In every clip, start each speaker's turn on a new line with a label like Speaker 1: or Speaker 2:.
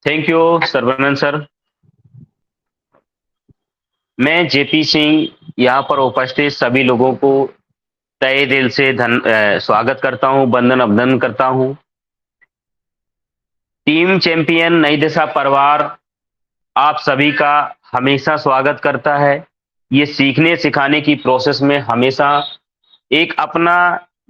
Speaker 1: Thank you Sarvanand sir. मैं JP Singh यहाँ पर उपस्थित सभी लोगों को तहे दिल से स्वागत करता हूँ, वंदन अभिनंदन करता हूँ। टीम चैंपियन नई दिशा परिवार आप सभी का हमेशा स्वागत करता है। ये सीखने सिखाने की प्रोसेस में हमेशा एक अपना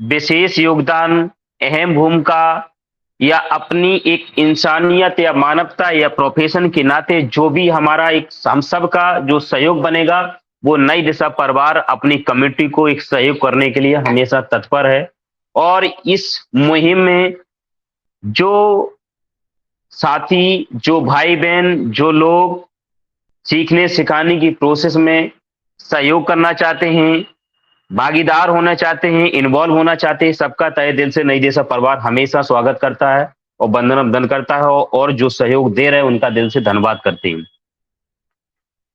Speaker 1: विशेष योगदान, अहम भूमिका या अपनी एक इंसानियत या मानवता या प्रोफेशन के नाते जो भी हमारा एक हम सब का जो सहयोग बनेगा, वो नई दिशा परिवार अपनी कम्युनिटी को एक सहयोग करने के लिए हमेशा तत्पर है। और इस मुहिम में जो साथी, जो भाई बहन, जो लोग सीखने सिखाने की प्रोसेस में सहयोग करना चाहते हैं, भागीदार होना चाहते हैं, इन्वॉल्व होना चाहते हैं, सबका तहे दिल से नई दिशा परिवार हमेशा स्वागत करता है और वंदन अभिनंदन करता है और जो सहयोग दे रहे हैं उनका दिल से धन्यवाद करते हैं।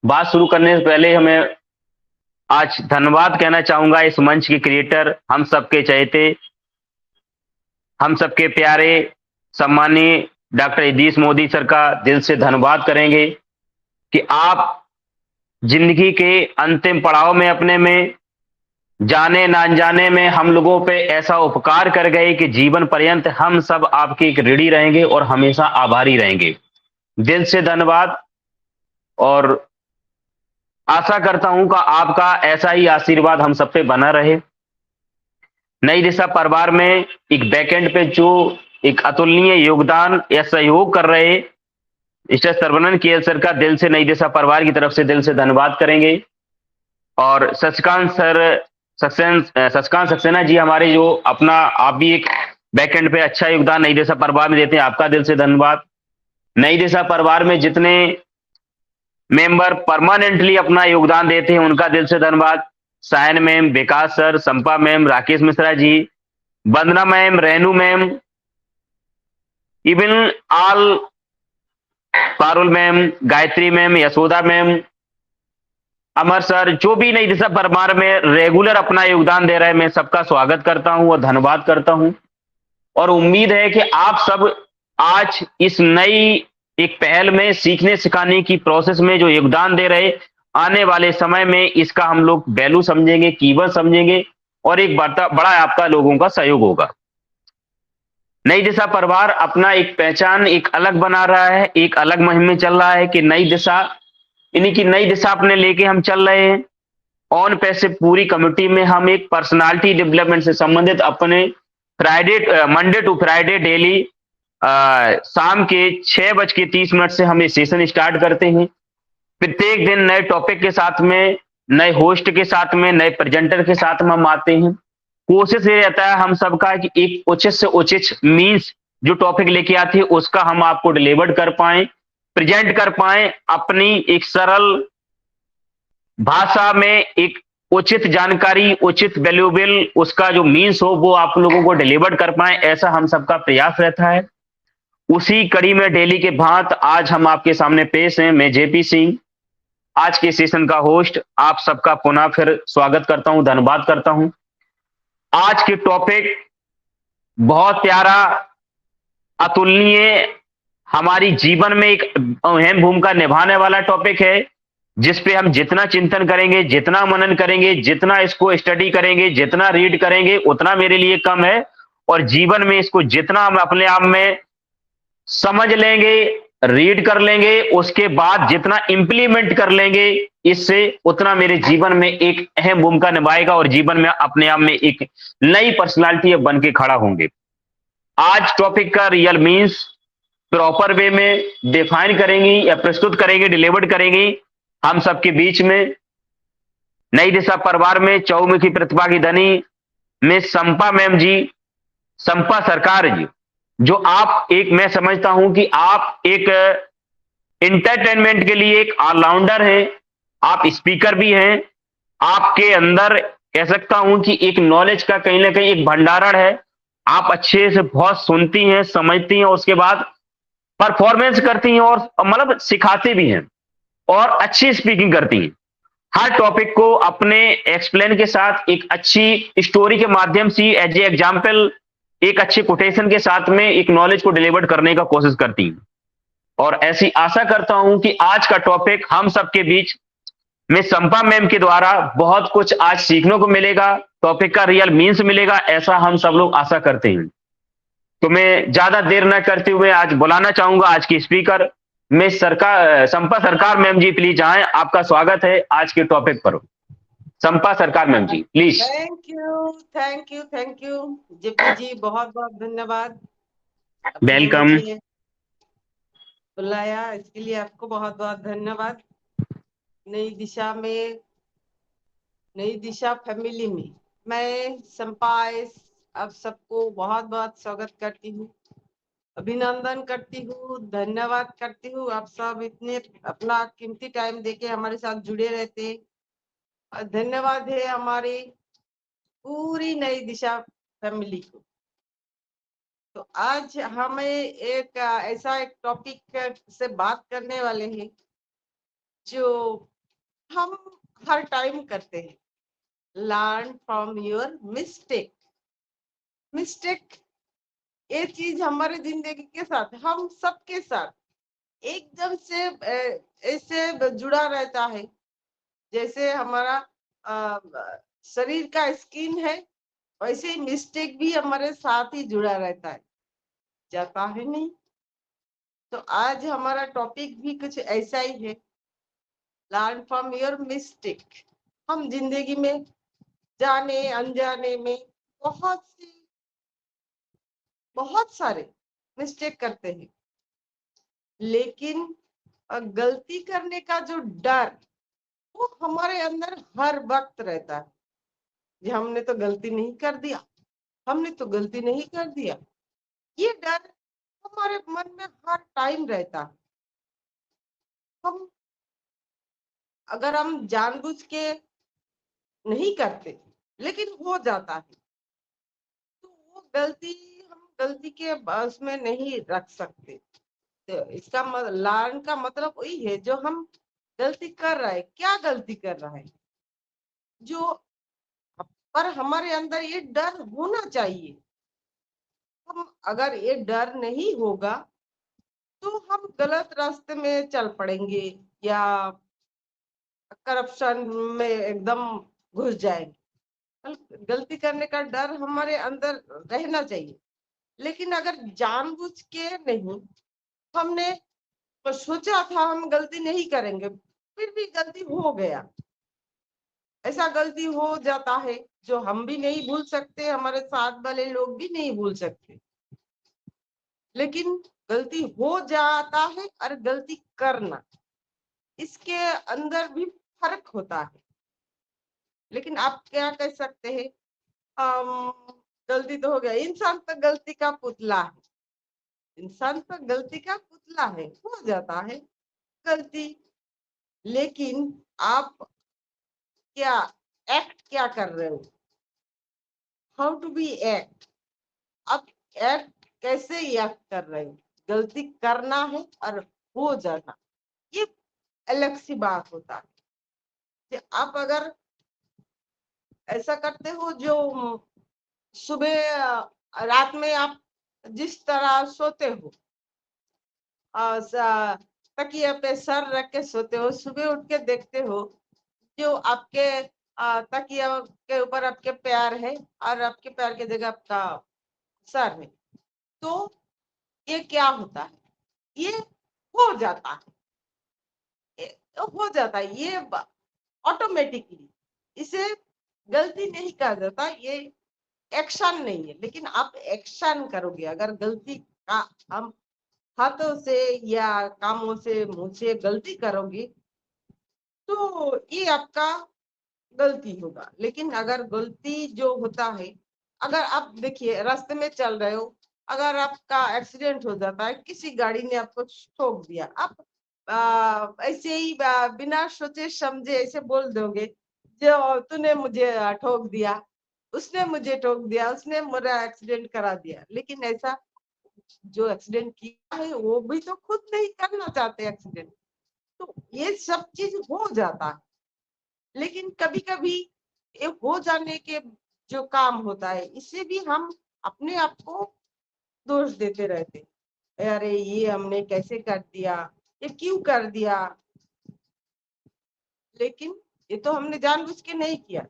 Speaker 1: बात शुरू करने से पहले हमें आज धन्यवाद कहना चाहूंगा इस मंच के क्रिएटर, हम सबके चहेते, हम सबके प्यारे सम्मानीय डॉक्टर इदरीस मोदी सर का दिल से धन्यवाद करेंगे कि आप जिंदगी के अंतिम पड़ाव में अपने में जाने ना जाने में हम लोगों पे ऐसा उपकार कर गए कि जीवन पर्यंत हम सब आपके एक ऋणी रहेंगे और हमेशा आभारी रहेंगे। दिल से धन्यवाद और आशा करता हूं कि आपका ऐसा ही आशीर्वाद हम सब पे बना रहे। नई दिशा परिवार में एक बैकएंड पे जो एक अतुलनीय योगदान या सहयोग कर रहे मिस्टर सर्वनंद केएल सर का दिल से नई दिशा परिवार की तरफ से दिल से धन्यवाद करेंगे। और शशिकांत सक्सेना जी हमारे जो अपना आप भी एक बैकएंड पे अच्छा योगदान नई दिशा परिवार में देते हैं, आपका दिल से धन्यवाद। नई दिशा परिवार में जितने मेंबर परमानेंटली अपना योगदान देते हैं उनका दिल से धन्यवाद। Sayan ma'am, Vikas sir, Sampa ma'am, Rakesh Mishra ji, Vandana ma'am, Renu ma'am, even all Parul ma'am, Gayatri ma'am, Yashoda ma'am, Amar sir, जो भी नई दिशा परिवार में रेगुलर अपना योगदान दे रहे हैं, मैं सबका स्वागत करता हूं और धन्यवाद करता हूं। और उम्मीद है कि आप सब आज इस नई एक पहल में सीखने सिखाने की प्रोसेस में जो योगदान दे रहे, आने वाले समय में इसका हम लोग वैल्यू समझेंगे, कीमत समझेंगे और एक बड़ा आपका लोगों का सहयोग होगा। नई दिशा परिवार अपना एक पहचान एक अलग बना रहा है, एक अलग मुहिम में चल रहा है कि नई दिशा, यानी कि नई दिशा अपने लेके हम चल रहे हैं। ऑन पैसे पूरी कम्युनिटी में हम एक पर्सनालिटी डेवलपमेंट से संबंधित अपने मंडे टू फ्राइडे डेली शाम के 6:30 से हम ये सेशन स्टार्ट करते हैं। प्रत्येक दिन नए टॉपिक के साथ में, नए होस्ट के साथ में, नए प्रेजेंटर के साथ में हम आते हैं। कोशिश ये रहता है हम सबका कि एक उचित से उचित मीन्स जो टॉपिक लेके आते हैं उसका हम आपको डिलीवर कर पाए, प्रेजेंट कर पाए, अपनी एक सरल भाषा में एक उचित जानकारी, उचित वैल्यूएबल उसका जो मीन्स हो वो आप लोगों को डिलीवर कर पाए, ऐसा हम सबका प्रयास रहता है। उसी कड़ी में डेली के भांत आज हम आपके सामने पेश हैं। मैं जेपी सिंह, आज के सेशन का होस्ट, आप सबका पुनः फिर स्वागत करता हूं, धन्यवाद करता हूं। आज के टॉपिक बहुत प्यारा, अतुलनीय, हमारी जीवन में एक अहम भूमिका निभाने वाला टॉपिक है, जिसपे हम जितना चिंतन करेंगे, जितना मनन करेंगे, जितना इसको स्टडी करेंगे, जितना रीड करेंगे, उतना मेरे लिए कम है। और जीवन में इसको जितना हम अपने आप में समझ लेंगे, रीड कर लेंगे, उसके बाद जितना इंप्लीमेंट कर लेंगे, इससे उतना मेरे जीवन में एक अहम भूमिका निभाएगा और जीवन में अपने आप में एक नई पर्सनालिटी बन के खड़ा होंगे। आज टॉपिक का रियल मीन्स प्रॉपर वे में डिफाइन करेंगी या प्रस्तुत करेंगे, डिलीवर करेंगी हम सबके बीच में। नई दिशा परिवार में चौमुखी प्रतिभा की धनी मिस संपा मैम जी, संपा सरकार जी, जो आप एक, मैं समझता हूं कि आप एक एंटरटेनमेंट के लिए एक ऑलराउंडर हैं, आप स्पीकर भी हैं, आपके अंदर कह सकता हूं कि एक नॉलेज का कहीं ना कहीं एक भंडारण है। आप अच्छे से बहुत सुनती हैं, समझती हैं, उसके बाद परफॉर्मेंस करती हैं और मतलब सिखाती भी हैं और अच्छी स्पीकिंग करती हैं। हर टॉपिक को अपने एक्सप्लेन के साथ एक अच्छी स्टोरी के माध्यम से एज ए एग्जाम्पल, एक अच्छे कोटेशन के साथ में एक नॉलेज को डिलीवर करने का कोशिश करती हैं। और ऐसी आशा करता हूं कि आज का टॉपिक हम सबके बीच में संपा मैम के द्वारा बहुत कुछ आज सीखने को मिलेगा, टॉपिक का रियल मीन्स मिलेगा, ऐसा हम सब लोग आशा करते हैं। तो मैं ज्यादा देर न करते हुए आज बुलाना चाहूंगा आज की स्पीकर मिस सरकार संपा सरकार मैम जी, प्लीज आए, आपका स्वागत है आज के टॉपिक पर। Sampa Sarkar ma'am ji please.
Speaker 2: Thank you, thank you, thank you JP ji, बहुत बहुत धन्यवाद। आपने
Speaker 1: वेलकम।
Speaker 2: मुझे बुलाया, इसके लिए आपको बहुत बहुत धन्यवाद। नई दिशा में, नई दिशा फैमिली में मैं संपा आप सबको बहुत बहुत स्वागत करती हूँ, अभिनंदन करती हूँ, धन्यवाद करती हूँ। आप सब इतने अपना कीमती टाइम देके हमारे साथ जुड़े रहते हैं। और धन्यवाद है हमारी पूरी नई दिशा फैमिली को। तो आज हमें एक ऐसा एक टॉपिक से बात करने वाले हैं जो हम हर टाइम करते हैं, learn from your mistake. Mistake ये चीज हमारे जिंदगी के साथ, हम सबके साथ एकदम से ऐसे जुड़ा रहता है जैसे हमारा शरीर का स्किन है, वैसे ही मिस्टेक भी हमारे साथ ही जुड़ा रहता है, जाता है नहीं। तो आज हमारा टॉपिक भी कुछ ऐसा ही है, लर्न फ्रॉम योर मिस्टेक। हम जिंदगी में जाने अनजाने में बहुत सारे मिस्टेक करते हैं, लेकिन गलती करने का जो डर वो हमारे अंदर हर वक्त रहता है। जी हमने तो गलती नहीं कर दिया, हमने तो गलती नहीं कर दिया, ये डर हमारे मन में हर टाइम रहता है। हम अगर हम जानबूझ के नहीं करते लेकिन हो जाता है, तो वो गलती हम गलती के बस में नहीं रख सकते। तो इसका लर्न का मतलब वही है जो हम गलती कर रहा है, क्या गलती कर रहा है, जो पर हमारे अंदर ये डर होना चाहिए। हम अगर ये डर नहीं होगा तो हम गलत रास्ते में चल पड़ेंगे या करप्शन में एकदम घुस जाएंगे। गलती करने का डर हमारे अंदर रहना चाहिए, लेकिन अगर जानबूझ के नहीं, हमने तो सोचा था हम गलती नहीं करेंगे, फिर भी गलती हो गया, ऐसा गलती हो जाता है जो हम भी नहीं भूल सकते, हमारे साथ वाले लोग भी नहीं भूल सकते। लेकिन गलती हो जाता है और गलती करना, इसके अंदर भी फर्क होता है। लेकिन आप क्या कह सकते हैं, गलती तो हो गया, इंसान तो गलती का पुतला है, इंसान तो गलती का पुतला है, हो जाता है गलती। लेकिन आप क्या एक्ट क्या कर रहे हो, हाउ टू बी एक्ट, आप एक्ट कैसे एक्ट कर रहे हो। गलती करना है और हो जाना, ये अलग सी बात होता है। कि आप अगर ऐसा करते हो जो सुबह रात में आप जिस तरह सोते हो, तकिया पे सर रख के सोते हो, सुबह उठ के देखते हो जो आपके तकिया के ऊपर आपके पैर है और आपके पैर की जगह आपका सर है, तो ये क्या होता है, ये हो जाता है, ये हो जाता है, ये ऑटोमेटिकली, इसे गलती नहीं कहा जाता, ये एक्शन नहीं है। लेकिन आप एक्शन करोगे, अगर गलती का हम हाथों से या कामों से मुंह से गलती करोगे तो ये आपका गलती होगा। लेकिन अगर गलती जो होता है, अगर आप देखिए रास्ते में चल रहे हो, अगर आपका एक्सीडेंट हो जाता है, किसी गाड़ी ने आपको ठोक दिया, आप ऐसे ही बिना सोचे समझे ऐसे बोल दोगे जो तूने मुझे ठोक दिया, उसने मुझे ठोक दिया, उसने मेरा एक्सीडेंट करा दिया। लेकिन ऐसा जो एक्सीडेंट किया है वो भी तो खुद नहीं करना चाहते एक्सीडेंट, तो ये सब चीज हो जाता है। लेकिन कभी कभी ये हो जाने के जो काम होता है, इससे भी हम अपने आप को दोष देते रहते, अरे ये हमने कैसे कर दिया, ये क्यों कर दिया। लेकिन ये तो हमने जानबूझ के नहीं किया।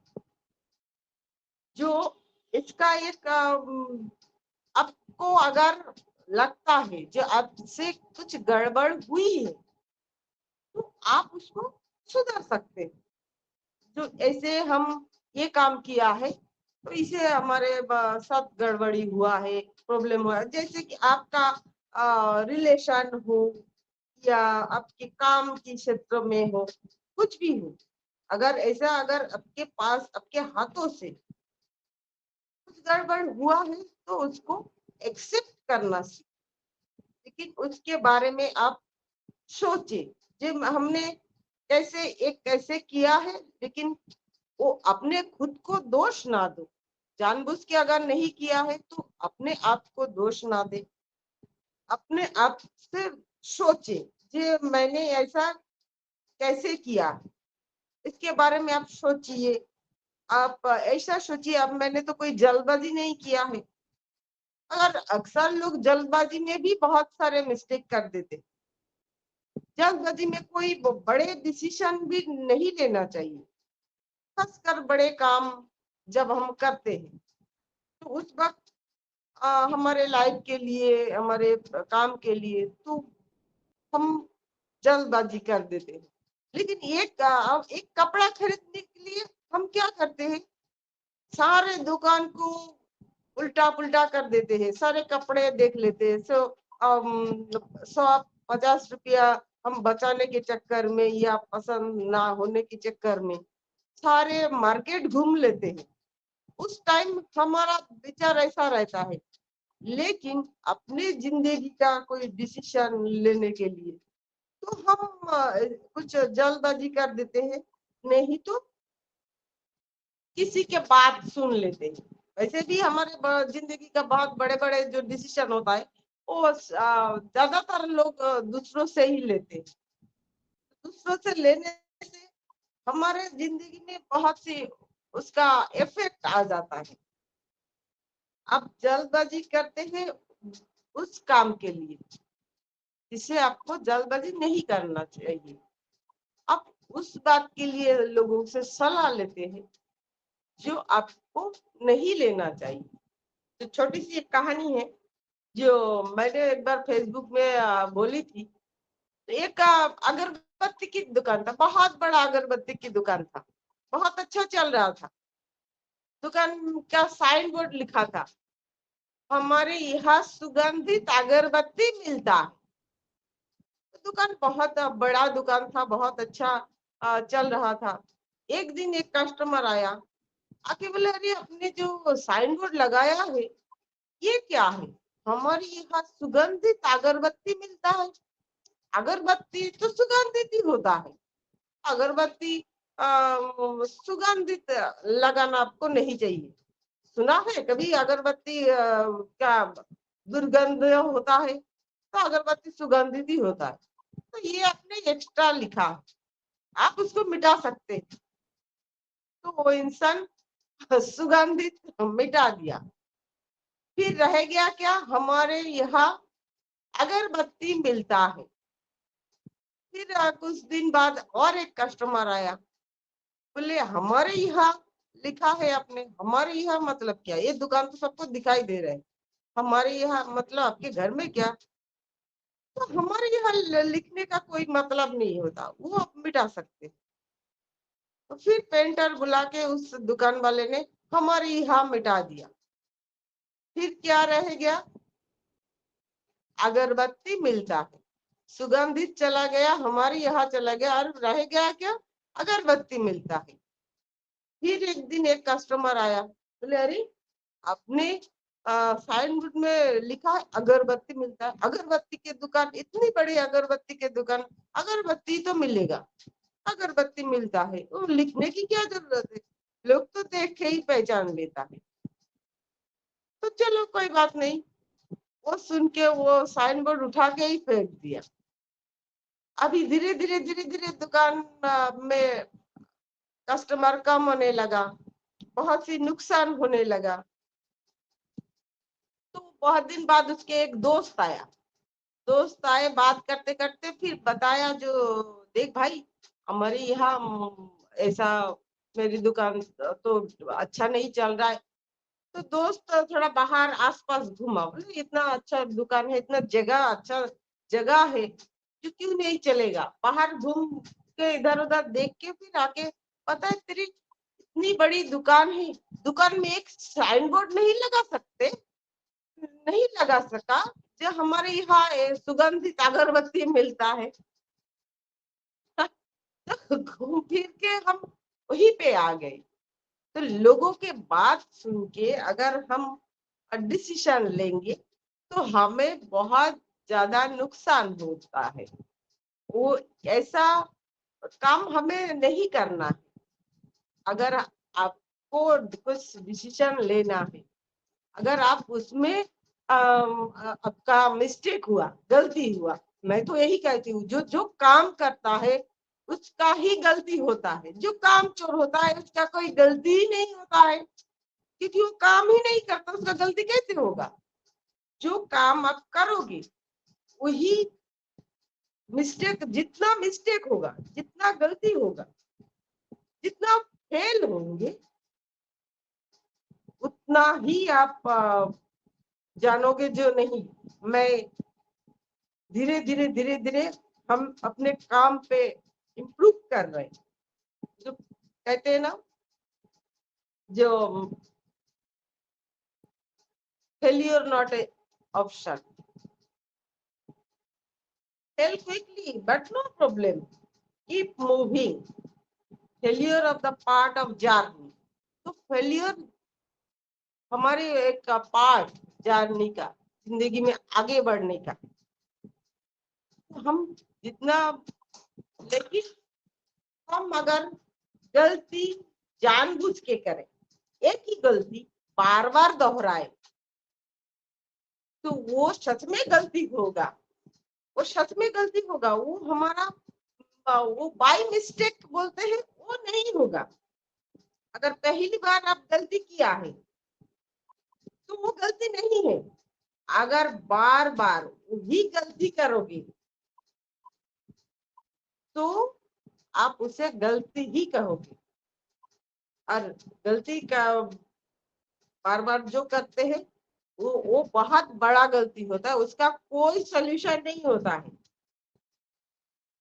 Speaker 2: जो इसका एक आपको अगर लगता है जो आपसे कुछ गड़बड़ हुई है तो आप उसको सुधार सकते हैं। जो ऐसे हम ये काम किया है तो इसे हमारे साथ गड़बड़ी हुआ है, प्रॉब्लम हुआ है। जैसे कि आपका रिलेशन हो या आपके काम के क्षेत्र में हो, कुछ भी हो, अगर आपके पास आपके हाथों से कुछ गड़बड़ हुआ है तो उसको एक्सेप्ट करना सीखें। लेकिन उसके बारे में आप सोचे जो हमने कैसे किया है, लेकिन वो अपने खुद को दोष ना दो। जानबूझ के अगर नहीं किया है तो अपने आप को दोष ना दे, अपने आप से सोचे जे मैंने ऐसा कैसे किया है। इसके बारे में आप सोचिए। आप ऐसा सोचिए, अब मैंने तो कोई जल्दबाजी नहीं किया है। अगर अक्सर लोग जल्दबाजी में भी बहुत सारे मिस्टेक कर देते। जल्दबाजी में कोई बड़े डिसीजन भी नहीं लेना चाहिए, खासकर बड़े काम जब हम करते हैं तो उस वक्त हमारे लाइफ के लिए, हमारे काम के लिए तो हम जल्दबाजी कर देते हैं। लेकिन एक कपड़ा खरीदने के लिए हम क्या करते हैं, सारे दुकान को उल्टा पुल्टा कर देते हैं, सारे कपड़े देख लेते हैं। 150 रुपया हम बचाने के चक्कर में या पसंद ना होने के चक्कर में सारे मार्केट घूम लेते हैं। उस टाइम हमारा विचार ऐसा रहता है। लेकिन अपने जिंदगी का कोई डिसीजन लेने के लिए तो हम कुछ जल्दबाजी कर देते हैं, नहीं तो किसी के बात सुन लेते हैं। वैसे भी हमारे जिंदगी का बहुत बड़े बड़े जो डिसीजन होता है वो ज्यादातर लोग दूसरों से ही लेते हैं। दूसरों से लेने से हमारे जिंदगी में बहुत सी उसका इफेक्ट आ जाता है। आप जल्दबाजी करते हैं उस काम के लिए जिसे आपको जल्दबाजी नहीं करना चाहिए। आप उस बात के लिए लोगों से सलाह लेते हैं जो आपको नहीं लेना चाहिए। तो छोटी सी एक कहानी है जो मैंने एक बार फेसबुक में बोली थी। तो एक अगरबत्ती की दुकान था, बहुत बड़ा अगरबत्ती की दुकान था, बहुत अच्छा चल रहा था। दुकान का साइन बोर्ड लिखा था, हमारे यहाँ सुगंधित अगरबत्ती मिलता है। दुकान बहुत बड़ा दुकान था, बहुत अच्छा चल रहा था। एक दिन एक कस्टमर आया, आके बोले अरे आपने जो साइन बोर्ड लगाया है ये क्या है, हमारे यहाँ सुगंधित अगरबत्ती मिलता है। अगरबत्ती तो सुगंधित ही होता है, अगरबत्ती सुगंधित लगाना आपको नहीं चाहिए। सुना है कभी अगरबत्ती क्या दुर्गंध होता है, तो अगरबत्ती सुगंधित ही होता है। तो ये आपने एक्स्ट्रा लिखा, आप उसको मिटा सकते हैं। तो वो इंसान सुगंधित मिटा दिया। फिर रह गया क्या, हमारे यहाँ अगरबत्ती मिलता है। फिर कुछ दिन बाद और एक कस्टमर आया, बोले हमारे यहाँ लिखा है आपने, हमारे यहाँ मतलब क्या, ये दुकान तो सबको दिखाई दे रहा है, हमारे यहाँ मतलब आपके घर में क्या। तो हमारे यहाँ लिखने का कोई मतलब नहीं होता, वो आप मिटा सकते हैं। तो फिर पेंटर बुला के उस दुकान वाले ने हमारे यहाँ मिटा दिया। फिर क्या रह गया, अगरबत्ती मिलता है, सुगंधित चला गया, हमारे यहाँ चला गया, और रह गया क्या, अगरबत्ती मिलता है। फिर एक दिन एक कस्टमर आया, बोले अरे आपने साइन बोर्ड में लिखा है अगरबत्ती मिलता है, अगरबत्ती की दुकान, इतनी बड़ी अगरबत्ती की दुकान, अगरबत्ती तो मिलेगा, अगरबत्ती मिलता है, वो लिखने की क्या जरूरत है, लोग तो देख के ही पहचान लेता है। तो चलो कोई बात नहीं, वो सुन के वो साइन बोर्ड उठा के ही फेंक दिया। अभी धीरे धीरे दुकान में कस्टमर कम होने लगा, बहुत सी नुकसान होने लगा। तो बहुत दिन बाद उसके एक दोस्त आया, दोस्त आए, बात करते करते फिर बताया, जो देख भाई हमारे यहाँ ऐसा मेरी दुकान तो अच्छा नहीं चल रहा है। तो दोस्त थोड़ा बाहर आसपास घूमा, बोले इतना अच्छा दुकान है, इतना जगह अच्छा जगह है, तो क्यों नहीं चलेगा। बाहर घूम के इधर उधर देख के फिर आके, पता है तेरी इतनी बड़ी दुकान है, दुकान में एक साइन बोर्ड नहीं लगा सकते, नहीं लगा सका, जो हमारे यहाँ सुगंधित अगरबत्ती मिलता है। तो घूम फिर के हम वहीं पे आ गए। तो लोगों के बात सुन के अगर हम डिसीजन लेंगे तो हमें बहुत ज्यादा नुकसान होता है। वो ऐसा काम हमें नहीं करना है। अगर आपको कुछ डिसीजन लेना है, अगर आप उसमें आपका मिस्टेक हुआ, गलती हुआ, मैं तो यही कहती हूँ, जो जो काम करता है उसका ही गलती होता है। जो काम चोर होता है उसका कोई गलती ही नहीं होता है, क्योंकि वो काम ही नहीं करता, उसका गलती कैसे होगा। जो काम आप करोगे वही मिस्टेक, जितना मिस्टेक होगा, जितना गलती होगा, जितना फेल होंगे, उतना ही आप जानोगे जो नहीं, मैं धीरे धीरे हम अपने काम पे इम्प्रूव कर रहे हैं। जो कहते हैं ना, जो failure not a option, fail quickly but no problem, keep moving, failure of the part of journey. तो फेल्यूर हमारे एक पार्ट जर्नी का, जिंदगी में आगे बढ़ने का। तो हम जितना, लेकिन हम अगर गलती जानबूझ के करें, एक ही गलती बार बार दोहराए, तो वो सच में गलती होगा, वो सच में गलती होगा। वो हमारा वो बाय मिस्टेक बोलते हैं, वो नहीं होगा। अगर पहली बार आप गलती किया है तो वो गलती नहीं है। अगर बार बार वही गलती करोगे तो आप उसे गलती ही कहोगे। और गलती का बार बार जो करते हैं वो बहुत बड़ा गलती होता है, उसका कोई सोल्यूशन नहीं होता है,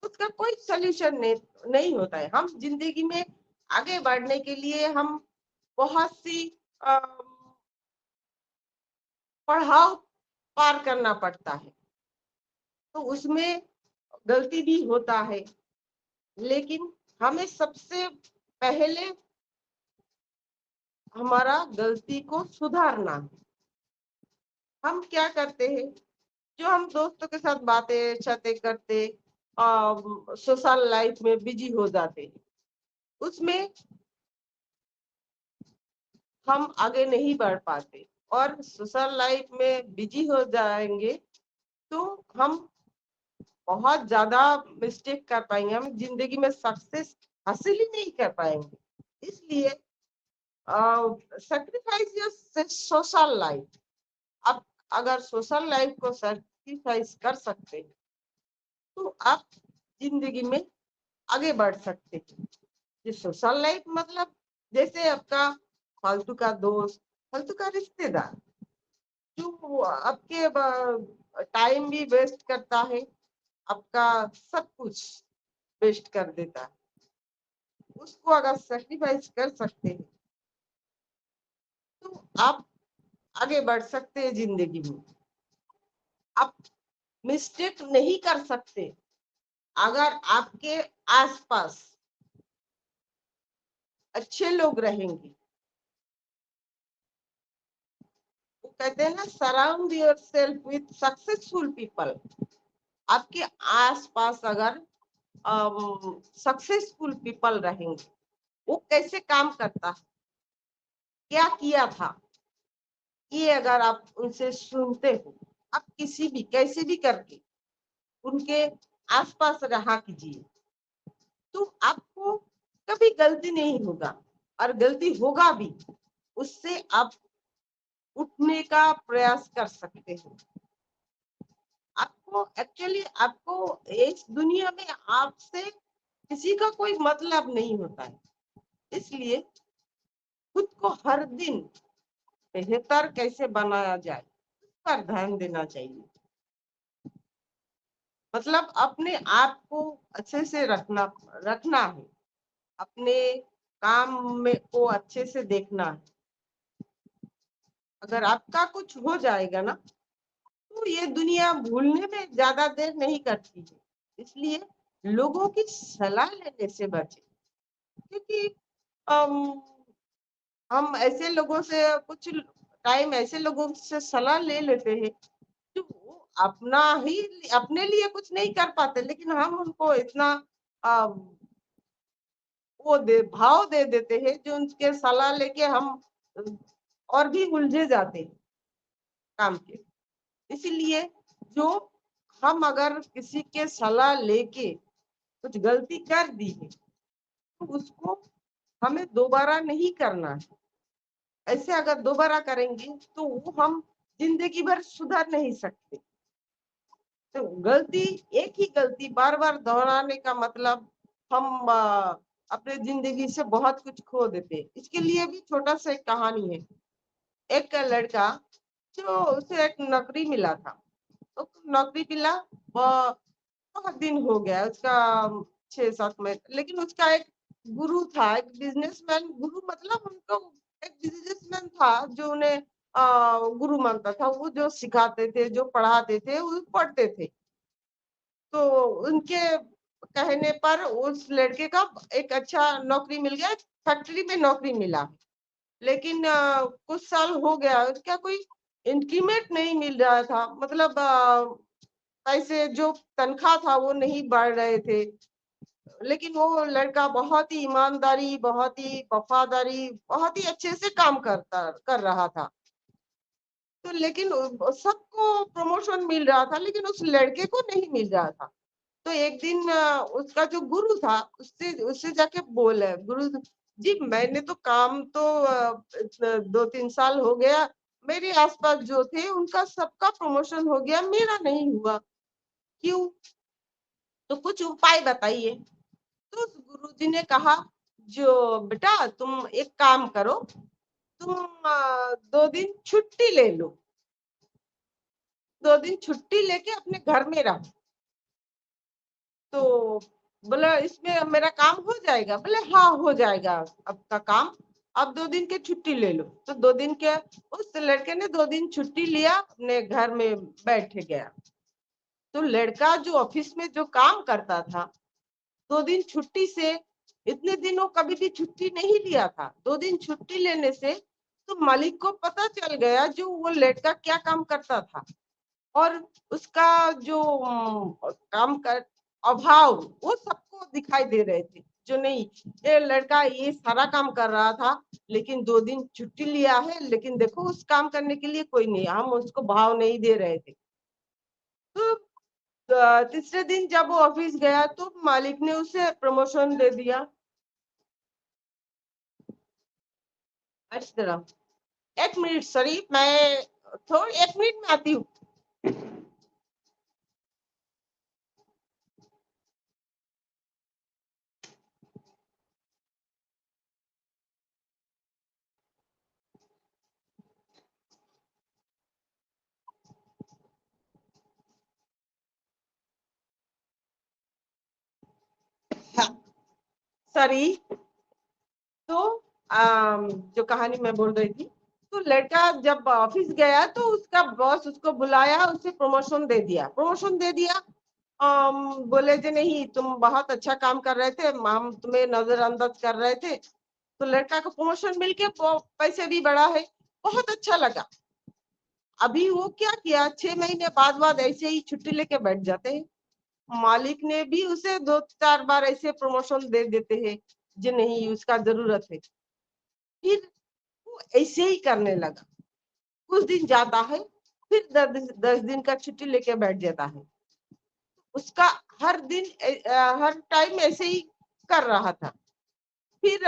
Speaker 2: उसका कोई सोल्यूशन नहीं होता है। हम जिंदगी में आगे बढ़ने के लिए हम बहुत सी पड़ाव पार करना पड़ता है, तो उसमें गलती भी होता है। लेकिन हमें सबसे पहले हमारा गलती को सुधारना है। हम क्या करते हैं, जो हम दोस्तों के साथ बातें छाते करते, सोशल लाइफ में बिजी हो जाते, उसमें हम आगे नहीं बढ़ पाते। और सोशल लाइफ में बिजी हो जाएंगे तो हम बहुत ज्यादा मिस्टेक कर पाएंगे, हम जिंदगी में सक्सेस हासिल ही नहीं कर पाएंगे। इसलिए सैक्रिफाइस योर सोशल लाइफ। आप अगर सोशल लाइफ को सैक्रिफाइस कर सकते हैं तो आप जिंदगी में आगे बढ़ सकते हैं। ये सोशल लाइफ मतलब जैसे आपका फालतू का दोस्त, फालतू का रिश्तेदार, जो आपके टाइम भी वेस्ट करता है, आपका सब कुछ वेस्ट कर देता है, उसको अगर सेक्रीफाइस कर सकते हैं तो आप आगे बढ़ सकते हैं जिंदगी में। आप मिस्टेक नहीं कर सकते अगर आपके आसपास अच्छे लोग रहेंगे। वो कहते हैं ना, surround your self with successful people. आपके आसपास अगर सक्सेसफुल पीपल रहेंगे, वो कैसे काम करता है, क्या किया था, ये अगर आप उनसे सुनते हो, आप किसी भी कैसे भी करके उनके आसपास रहा कीजिए, तो आपको कभी गलती नहीं होगा। और गलती होगा भी, उससे आप उठने का प्रयास कर सकते हो। आपको आपको एक्चुअली आपको इस दुनिया में आपसे किसी का कोई मतलब नहीं होता है, इसलिए खुद को हर दिन बेहतर कैसे बनाया जाए उस पर ध्यान देना चाहिए। मतलब अपने आप को अच्छे से रखना है, अपने काम में को अच्छे से देखना है। अगर आपका कुछ हो जाएगा ना, तो ये दुनिया भूलने में ज्यादा देर नहीं करती है, इसलिए लोगों की सलाह लेने से बचे। क्योंकि अम, हम ऐसे लोगों से कुछ टाइम ऐसे लोगों से सलाह ले लेते हैं जो अपना ही अपने लिए कुछ नहीं कर पाते, लेकिन हम उनको इतना वो भाव दे देते हैं जो उनके सलाह लेके हम और भी उलझे जाते हैं काम के। इसीलिए जो हम अगर किसी के सलाह लेके कुछ गलती कर दी है तो उसको हमें दोबारा नहीं करना है। ऐसे अगर दोबारा करेंगे तो वो हम जिंदगी भर सुधर नहीं सकते। तो गलती एक ही गलती बार बार दोहराने का मतलब हम अपने जिंदगी से बहुत कुछ खो देते हैं। इसके लिए भी छोटा सा एक कहानी है। एक लड़का जो उसे एक नौकरी मिला था, तो नौकरी मिला बहुत दिन हो गया उसका, 6-7 महीने, लेकिन उसका एक गुरु था, एक बिजनेसमैन गुरु, मतलब उनको एक बिजनेसमैन था जो उन्हें गुरु मानता था। वो जो सिखाते थे, जो पढ़ाते थे, वो पढ़ते थे। तो उनके कहने पर उस लड़के का एक अच्छा नौकरी मिल गया, फैक्ट्री में नौकरी मिला। लेकिन कुछ साल हो गया उसका कोई इंक्रीमेंट नहीं मिल रहा था, मतलब पैसे जो तनख्वाह था वो नहीं बढ़ रहे थे। लेकिन वो लड़का बहुत ही ईमानदारी, बहुत ही वफादारी, बहुत ही अच्छे से काम कर रहा था। तो लेकिन सबको प्रमोशन मिल रहा था, लेकिन उस लड़के को नहीं मिल रहा था। तो एक दिन उसका जो गुरु था उससे उससे जाके बोला, गुरु जी मैंने तो काम तो 2-3 साल हो गया, मेरे आसपास जो थे उनका सबका प्रमोशन हो गया, मेरा नहीं हुआ, क्यों? तो कुछ उपाय बताइए। तो उस गुरुजी ने कहा, जो बेटा तुम एक काम करो, तुम 2 दिन छुट्टी ले लो, 2 दिन छुट्टी लेके अपने घर में रहो। तो बोला इसमें मेरा काम हो जाएगा? बोले हाँ हो जाएगा आपका काम, आप 2 दिन की छुट्टी ले लो। तो 2 दिन के उस लड़के ने 2 दिन छुट्टी लिया, अपने घर में बैठ गया। तो लड़का जो ऑफिस में जो काम करता था, 2 दिन छुट्टी से, इतने दिनों कभी भी छुट्टी नहीं लिया था, 2 दिन छुट्टी लेने से तो मालिक को पता चल गया जो वो लड़का क्या काम करता था, और उसका जो काम कर अभाव वो सबको दिखाई दे रहे थे। जो नहीं, ये लड़का ये सारा काम कर रहा था लेकिन 2 दिन छुट्टी लिया है, लेकिन देखो उस काम करने के लिए कोई नहीं, हम उसको भाव नहीं दे रहे थे। तो तीसरे दिन जब वो ऑफिस गया तो मालिक ने उसे प्रमोशन दे दिया। इस तरह 1 मिनट, सॉरी, मैं थोड़ी 1 मिनट में आती हूँ। सॉरी। तो जो कहानी मैं बोल रही थी, तो लड़का जब ऑफिस गया तो उसका बॉस उसको बुलाया, उसे प्रमोशन दे दिया, प्रमोशन दे दिया। बोले जे नहीं तुम बहुत अच्छा काम कर रहे थे, हम तुम्हें नजरअंदाज कर रहे थे। तो लड़का को प्रमोशन मिलके पैसे भी बढ़ा है, बहुत अच्छा लगा। अभी वो क्या किया, 6 महीने बाद ऐसे ही छुट्टी लेके बैठ जाते हैं। मालिक ने भी उसे 2-4 बार ऐसे प्रमोशन दे देते हैं जो नहीं उसका जरूरत है। फिर वो ऐसे ही करने लगा, कुछ दिन जाता है, फिर 10 दिन का छुट्टी लेके बैठ जाता है। उसका हर दिन हर टाइम ऐसे ही कर रहा था। फिर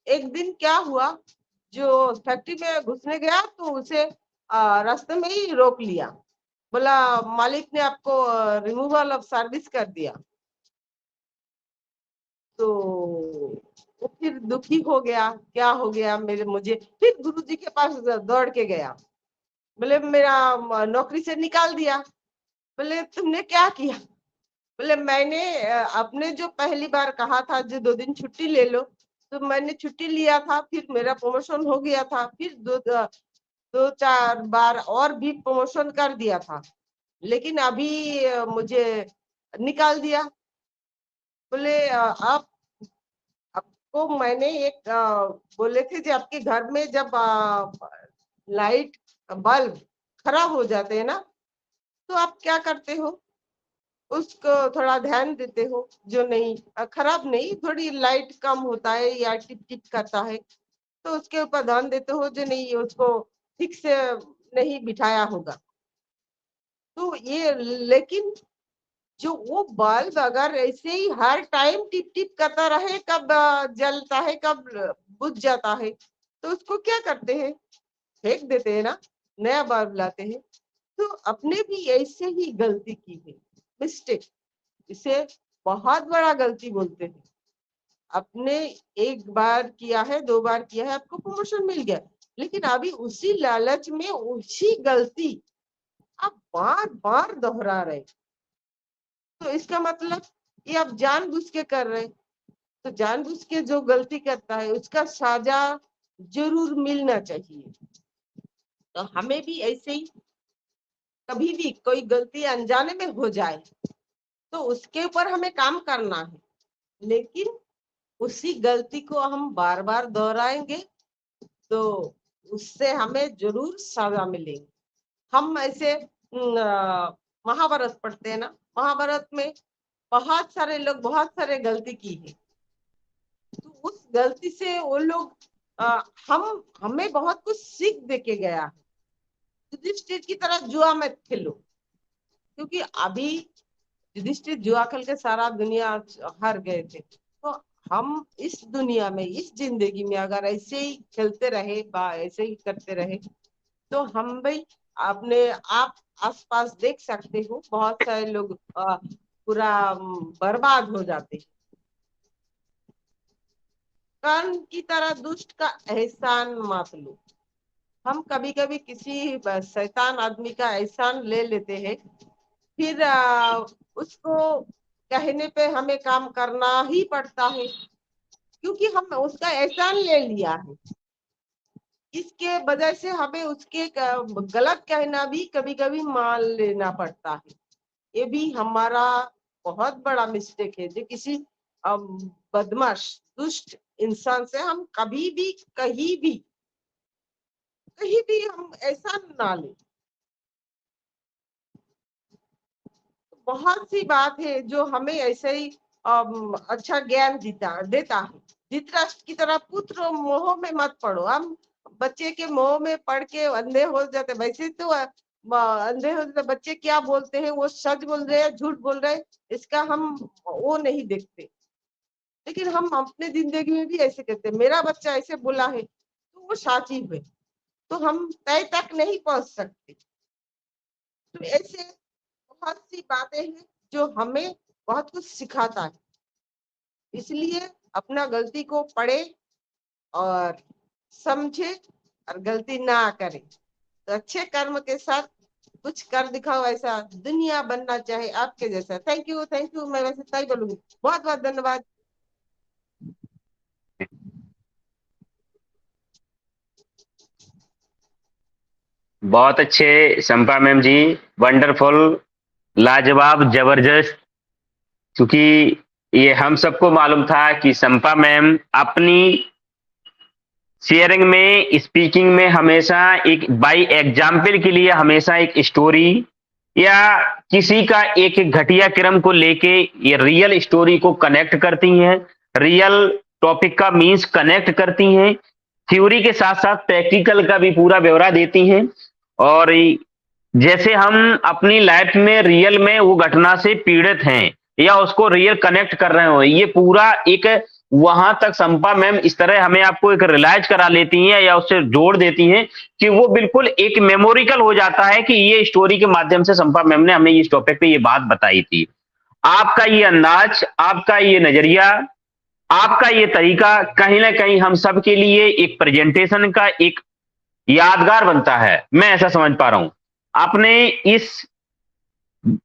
Speaker 2: एक दिन क्या हुआ, जो फैक्ट्री में घुसने गया तो उसे रास्ते में ही रोक लिया। बोला मालिक ने आपको रिमूवल ऑफ सर्विस कर दिया। तो वो फिर दुखी हो गया, क्या हो गया मुझे। फिर गुरुजी के पास दौड़ के गया, बोले मेरा नौकरी से निकाल दिया। बोले तुमने क्या किया? बोले मैंने आपने जो पहली बार कहा था जो 2 दिन छुट्टी ले लो, तो मैंने छुट्टी लिया था, फिर मेरा प्रमोशन हो गया था, फिर 2-4 बार और भी प्रमोशन कर दिया था, लेकिन अभी मुझे निकाल दिया। बोले आपको मैंने एक बोले थे कि आपके घर में जब लाइट बल्ब खराब हो जाते हैं ना, तो आप क्या करते हो? उसको थोड़ा ध्यान देते हो, जो नहीं खराब नहीं, थोड़ी लाइट कम होता है या टिप टिप करता है, तो उसके ऊपर ध्यान देते हो, जो नहीं उसको ठीक से नहीं बिठाया होगा। तो ये लेकिन जो वो बल्ब अगर ऐसे ही हर टाइम टिप टिप करता रहे, कब जलता है कब बुझ जाता है, तो उसको क्या करते हैं? फेंक देते हैं ना, नया बल्ब लाते हैं। तो अपने भी ऐसे ही गलती की है, मिस्टेक, इसे बहुत बड़ा गलती बोलते हैं। आपने एक बार किया है, 2 बार किया है, आपको प्रमोशन मिल गया, लेकिन अभी उसी लालच में उसी गलती आप बार बार दोहरा रहे, तो इसका मतलब ये आप जानबूझ के कर रहे। तो जानबूझ के जो गलती करता है उसका सजा जरूर मिलना चाहिए। तो हमें भी ऐसे ही कभी भी कोई गलती अनजाने में हो जाए तो उसके ऊपर हमें काम करना है, लेकिन उसी गलती को हम बार बार दोहराएंगे तो उससे हमें जरूर सजा मिलेगी। हम ऐसे महाभारत पढ़ते हैं ना, महाभारत में बहुत सारे लोग बहुत सारे गलती की है, तो उस गलती से वो लोग हम हमें बहुत कुछ सीख दे के गया है। युधिष्ठिर की तरह जुआ मत खेलो, क्योंकि अभी युधिष्ठिर जुआ खेल के सारा दुनिया हार गए थे। तो हम इस दुनिया में इस जिंदगी में अगर ऐसे ही खेलते रहे ऐसे ही करते रहे, तो हम भाई अपने आप आसपास देख सकते हो बहुत सारे लोग पूरा बर्बाद हो जाते हैं। कर्ण की तरह दुष्ट का एहसान मत लो। हम कभी कभी किसी शैतान आदमी का एहसान ले लेते हैं, फिर उसको कहने पे हमें काम करना ही पड़ता है, क्योंकि हम उसका एहसान ले लिया है। इसके वजह से हमें उसके गलत कहना भी कभी कभी मान लेना पड़ता है। ये भी हमारा बहुत बड़ा मिस्टेक है, जो किसी बदमाश दुष्ट इंसान से हम कभी भी कहीं भी हम ऐसा ना ले। बहुत सी बात है जो हमें ऐसे ही अच्छा ज्ञान देता है। धृतराष्ट्र की तरह पुत्र मोह में मत पड़ो। हम बच्चे के मोह में पड़ के अंधे हो जाते। वैसे तो अंधे हो जाते, बच्चे क्या बोलते हैं, वो सच बोल रहे हैं झूठ बोल रहे हैं, इसका हम वो नहीं देखते, लेकिन हम अपने जिंदगी में भी ऐसे करते। मेरा बच्चा ऐसे बोला है तो वो साची है, तो हम तय तक नहीं पहुंच सकते। तो ऐसे बहुत सी बातें हैं जो हमें बहुत कुछ सिखाता है। इसलिए अपना गलती को पढ़े और समझे और गलती ना करे, तो अच्छे कर्म के साथ कुछ कर दिखाओ, ऐसा दुनिया बनना चाहे आपके जैसा। थैंक यू, मैं वैसे सही बोलूंगी। बहुत बहुत धन्यवाद।
Speaker 1: बहुत अच्छे संपा मैम जी, वंडरफुल, लाजवाब, जबरदस्त। क्योंकि ये हम सबको मालूम था कि संपा मैम अपनी शेयरिंग में, स्पीकिंग में हमेशा एक बाई एग्जाम्पल के लिए हमेशा एक स्टोरी या किसी का एक एक घटिया क्रम को लेके ये रियल स्टोरी को कनेक्ट करती हैं, रियल टॉपिक का मीन्स कनेक्ट करती हैं, थ्योरी के साथ साथ प्रैक्टिकल का भी पूरा ब्यौरा देती हैं। और जैसे हम अपनी लाइफ में रियल में वो घटना से पीड़ित हैं या उसको रियल कनेक्ट कर रहे हो, ये पूरा एक वहां तक संपा मैम इस तरह हमें आपको एक रियलाइज करा लेती हैं या उससे जोड़ देती हैं कि वो बिल्कुल एक मेमोरिकल हो जाता है कि ये स्टोरी के माध्यम से संपा मैम ने हमें इस टॉपिक पे ये बात बताई थी। आपका ये अंदाज, आपका ये नजरिया, आपका ये तरीका कहीं ना कहीं हम सब के लिए एक प्रेजेंटेशन का एक यादगार बनता है, मैं ऐसा समझ पा रहा हूं। आपने इस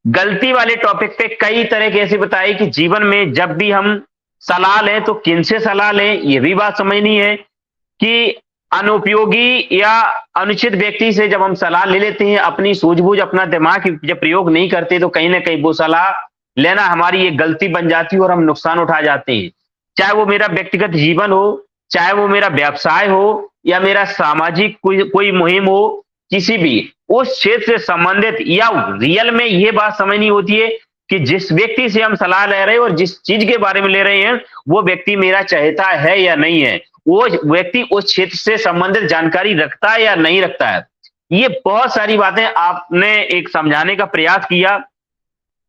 Speaker 1: गलती वाले टॉपिक पे कई तरह के ऐसे बताए कि जीवन में जब भी हम सलाह लें तो किन से सलाह लें, ये भी बात समझनी है कि अनुपयोगी या अनुचित व्यक्ति से जब हम सलाह ले लेते हैं, अपनी सूझबूझ अपना दिमाग जब प्रयोग नहीं करते तो कहीं ना कहीं वो सलाह लेना हमारी एक गलती बन जाती है और हम नुकसान उठा जाते हैं। चाहे वो मेरा व्यक्तिगत जीवन हो, चाहे वो मेरा व्यवसाय हो या मेरा सामाजिक कोई मुहिम हो, किसी भी उस क्षेत्र से संबंधित या रियल में ये बात समझनी होती है कि जिस व्यक्ति से हम सलाह ले रहे हैं और जिस चीज के बारे में ले रहे हैं वो व्यक्ति मेरा चाहता है या नहीं है, वो व्यक्ति उस क्षेत्र से संबंधित जानकारी रखता है या नहीं रखता है। ये बहुत सारी बातें आपने एक समझाने का प्रयास किया।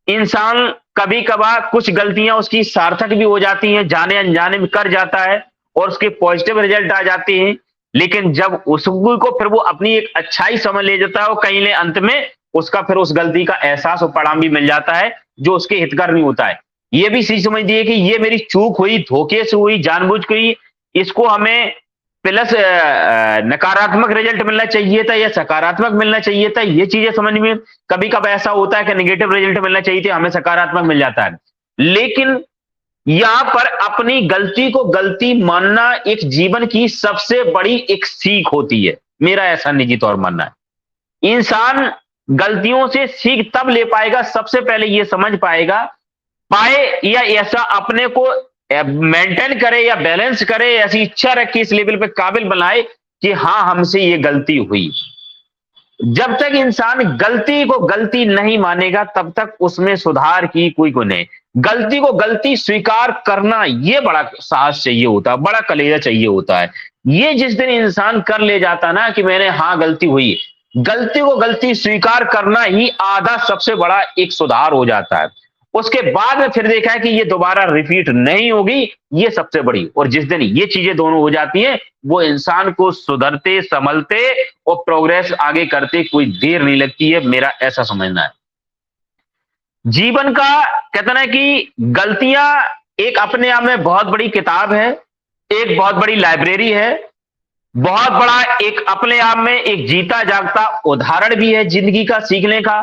Speaker 1: इंसान कभी कभार कुछ गलतियां उसकी सार्थक भी हो जाती हैं, जाने अनजाने में कर जाता है और उसके पॉजिटिव रिजल्ट आ जाते हैं, लेकिन जब उसको फिर वो अपनी एक अच्छाई समझ ले जाता है और कहीं ले अंत में उसका फिर उस गलती का एहसास और परिणाम भी मिल जाता है जो उसके हितकर नहीं होता है। ये भी चीज समझिए कि ये मेरी चूक हुई, धोखे से हुई, जानबूझ के हुई, इसको हमें प्लस नकारात्मक रिजल्ट मिलना चाहिए था या सकारात्मक मिलना चाहिए था, ये चीजें समझ में कभी कभी ऐसा होता है कि नेगेटिव रिजल्ट मिलना चाहिए था, हमें सकारात्मक मिल जाता है। लेकिन यहां पर अपनी गलती को गलती मानना एक जीवन की सबसे बड़ी एक सीख होती है, मेरा ऐसा निजी तौर मानना है। इंसान गलतियों से सीख तब ले पाएगा, सबसे पहले ये समझ पाए या ऐसा अपने को मेंटेन करे या बैलेंस करे, ऐसी इच्छा रखे, इस लेवल पे काबिल बनाए कि हाँ हमसे ये गलती हुई। जब तक इंसान गलती को गलती नहीं मानेगा तब तक उसमें सुधार की कोई गुण नहीं। गलती को गलती स्वीकार करना ये बड़ा साहस चाहिए होता है, बड़ा कलेजा चाहिए होता है। ये जिस दिन इंसान कर ले जाता ना कि मैंने हाँ गलती हुई, गलती को गलती स्वीकार करना ही आधा सबसे बड़ा एक सुधार हो जाता है। उसके बाद में फिर देखा है कि ये दोबारा रिपीट नहीं होगी, ये सबसे बड़ी। और जिस दिन ये चीजें दोनों हो जाती हैं वो इंसान को सुधरते संभलते और प्रोग्रेस आगे करते कोई देर नहीं लगती है, मेरा ऐसा समझना है। जीवन का कहते ना कि गलतियां एक अपने आप में बहुत बड़ी किताब है, एक बहुत बड़ी लाइब्रेरी है, बहुत बड़ा एक अपने आप में एक जीता जागता उदाहरण भी है जिंदगी का सीखने का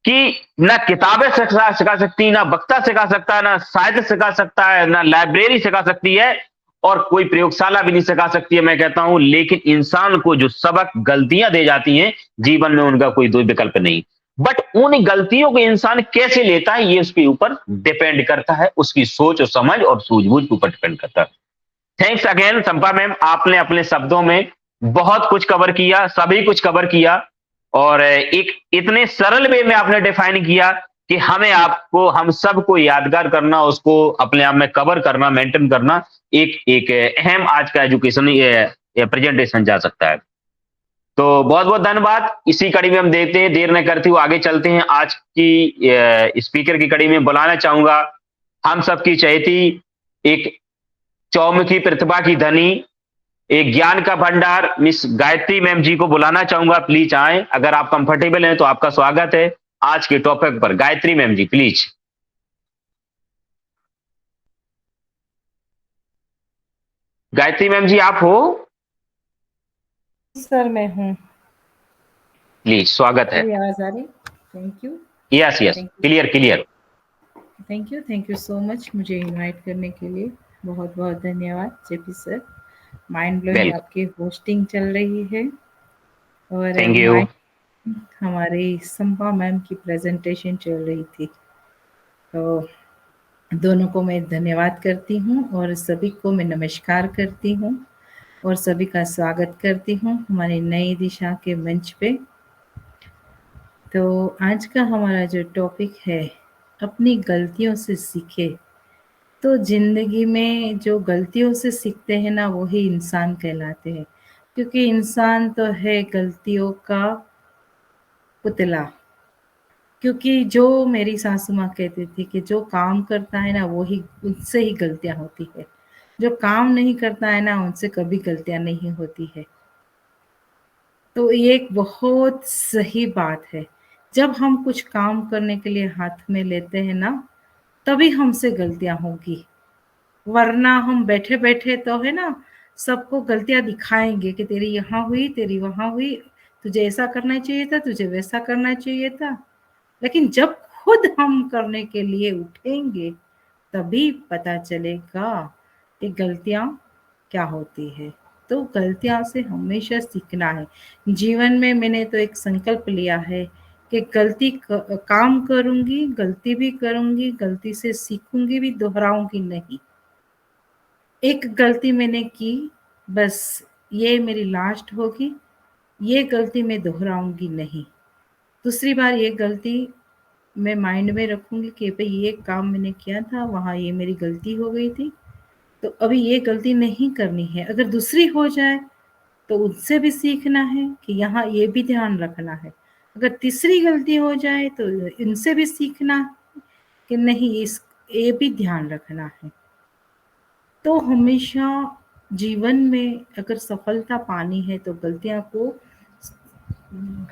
Speaker 1: कि ना किताबें सिखा सकती, ना वक्ता सिखा सकता, ना साहित्य सिखा सकता है, ना लाइब्रेरी सिखा सकती है और कोई प्रयोगशाला भी नहीं सिखा सकती है, मैं कहता हूं। लेकिन इंसान को जो सबक गलतियां दे जाती हैं जीवन में उनका कोई दो विकल्प नहीं। बट उन गलतियों को इंसान कैसे लेता है ये उसके ऊपर डिपेंड करता है, उसकी सोच और समझ और सूझबूझ के ऊपर डिपेंड करता है। थैंक्स अगेन संपा मैम, आपने अपने शब्दों में बहुत कुछ कवर किया, सभी कुछ कवर किया और एक इतने सरल वे में आपने डिफाइन किया कि हमें आपको हम सबको यादगार करना, उसको अपने आप में कवर करना, मेंटेन करना एक एक अहम आज का एजुकेशन प्रेजेंटेशन जा सकता है। तो बहुत बहुत धन्यवाद। इसी कड़ी में हम देखते हैं, देर न करते हुए आगे चलते हैं। आज की स्पीकर की कड़ी में बुलाना चाहूंगा हम सबकी चहेती, एक चौमुखी प्रतिभा की धनी, एक ज्ञान का भंडार मिस गायत्री मैम जी को बुलाना चाहूंगा। प्लीज आए, अगर आप कंफर्टेबल हैं तो आपका स्वागत है आज के टॉपिक पर। Gayatri ma'am ji please. Gayatri ma'am ji आप हो?
Speaker 3: सर मैं हूँ।
Speaker 1: प्लीज स्वागत है।
Speaker 3: आवाज आ रही? Thank you.
Speaker 1: Yes yes, clear clear.
Speaker 3: Thank you so much मुझे इनवाइट करने के लिए। बहुत बहुत धन्यवाद जेपी सर। माइंड ब्लोइंग आपकी होस्टिंग चल रही है और
Speaker 1: थैंक यू।
Speaker 3: हमारी संपा मैम की प्रेजेंटेशन चल रही थी, तो दोनों को मैं धन्यवाद करती हूँ और सभी को मैं नमस्कार करती हूँ और सभी का स्वागत करती हूँ हमारी नई दिशा के मंच पे। तो आज का हमारा जो टॉपिक है, अपनी गलतियों से सीखे। तो जिंदगी में जो गलतियों से सीखते हैं ना वही इंसान कहलाते हैं, क्योंकि इंसान तो है गलतियों का पुतला। क्योंकि जो मेरी सासू माँ कहती थी कि जो काम करता है ना वही उससे ही गलतियां होती है। जो काम नहीं करता है ना, उनसे कभी गलतियां नहीं होती है। तो ये एक बहुत सही बात है। जब हम कुछ काम करने के लिए हाथ में लेते हैं ना, तभी हमसे गलतियां होगी, वरना हम बैठे बैठे तो है ना सबको गलतियां दिखाएंगे कि तेरी यहाँ हुई, तेरी वहां हुई, तुझे ऐसा करना चाहिए था, तुझे वैसा करना चाहिए था। लेकिन जब खुद हम करने के लिए उठेंगे, तभी पता चलेगा कि गलतियां क्या होती है। तो गलतियां से हमेशा सीखना है। जीवन में मैंने तो एक संकल्प लिया है कि काम करूंगी, गलती भी करूंगी, गलती से सीखूंगी भी, दोहराऊंगी नहीं। एक गलती मैंने की, बस ये मेरी लास्ट होगी, ये गलती मैं दोहराऊंगी नहीं। दूसरी बार ये गलती मैं माइंड में रखूंगी कि भाई ये काम मैंने किया था, वहाँ ये मेरी गलती हो गई थी, तो अभी ये गलती नहीं करनी है। अगर दूसरी हो जाए तो उससे भी सीखना है कि यहाँ ये भी ध्यान रखना है। अगर तीसरी गलती हो जाए तो इनसे भी सीखना है कि नहीं, इस ये भी ध्यान रखना है। तो हमेशा जीवन में अगर सफलता पानी है तो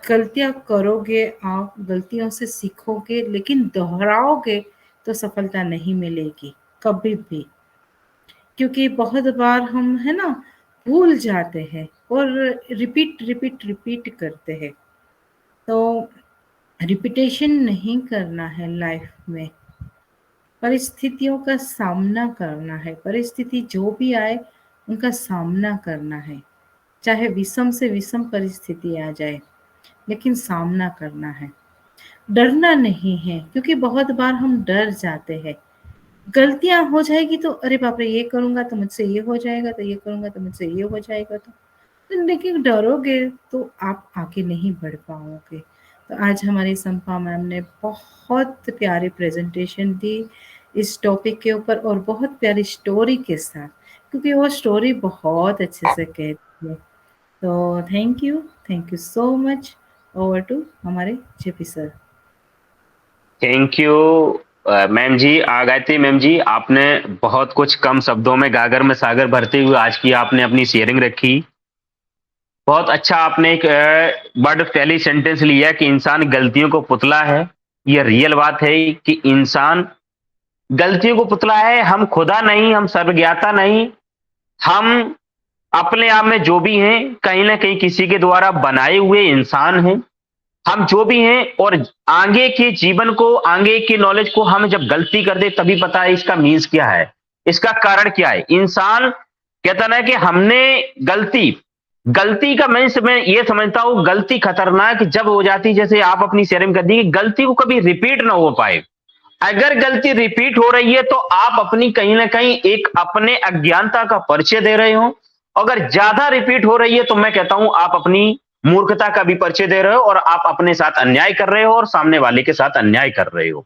Speaker 3: गलतियां करोगे, आप गलतियों से सीखोगे, लेकिन दोहराओगे तो सफलता नहीं मिलेगी कभी भी। क्योंकि बहुत बार हम है ना भूल जाते हैं और रिपीट रिपीट रिपीट करते हैं। तो रिपीटेशन नहीं करना है लाइफ में, परिस्थितियों का सामना करना है। परिस्थिति जो भी आए उनका सामना करना है, चाहे विषम से विषम परिस्थिति आ जाए, लेकिन सामना करना है। डरना नहीं है, क्योंकि बहुत बार हम डर जाते हैं। गलतियां हो जाएगी तो अरे बाप रे, ये करूंगा तो मुझसे ये हो जाएगा, तो ये करूंगा तो मुझसे ये हो जाएगा। तो लेकिन डरोगे तो आप आगे नहीं बढ़ पाओगे। तो आज हमारी संपा मैम ने बहुत प्यारी प्रेजेंटेशन दी इस टॉपिक के ऊपर, और बहुत प्यारी स्टोरी के साथ, क्योंकि वो स्टोरी बहुत अच्छे से कहती है। तो thank you so much. Over to हमारे JP sir.
Speaker 1: Thank you ma'am ji, Gayatri ma'am ji, आपने बहुत कुछ कम शब्दों में गागर में सागर भरते हुए आज की आपने अपनी शेयरिंग रखी। बहुत अच्छा आपने एक बड़ा पहली सेंटेंस लिया कि इंसान गलतियों को पुतला है। यह रियल बात है कि इंसान गलतियों को पुतला है। हम खुदा नहीं, हम सर्वज्ञाता नहीं, हम अपने आप में जो भी हैं कहीं ना कहीं किसी के द्वारा बनाए हुए इंसान हैं। हम जो भी हैं, और आगे के जीवन को, आगे के नॉलेज को हम जब गलती कर दे तभी पता है इसका मीन्स क्या है, इसका कारण क्या है। इंसान कहता ना कि हमने गलती का मीन्स मैं ये समझता हूं, गलती खतरनाक जब हो जाती, जैसे आप अपनी शेयरिंग कर दी कि गलती को कभी रिपीट ना हो पाए। अगर गलती रिपीट हो रही है तो आप अपनी कहीं ना कहीं एक अपने अज्ञानता का परिचय दे रहे हो। अगर ज्यादा रिपीट हो रही है तो मैं कहता हूं आप अपनी मूर्खता का भी परिचय दे रहे हो, और आप अपने साथ अन्याय कर रहे हो और सामने वाले के साथ अन्याय कर रहे हो।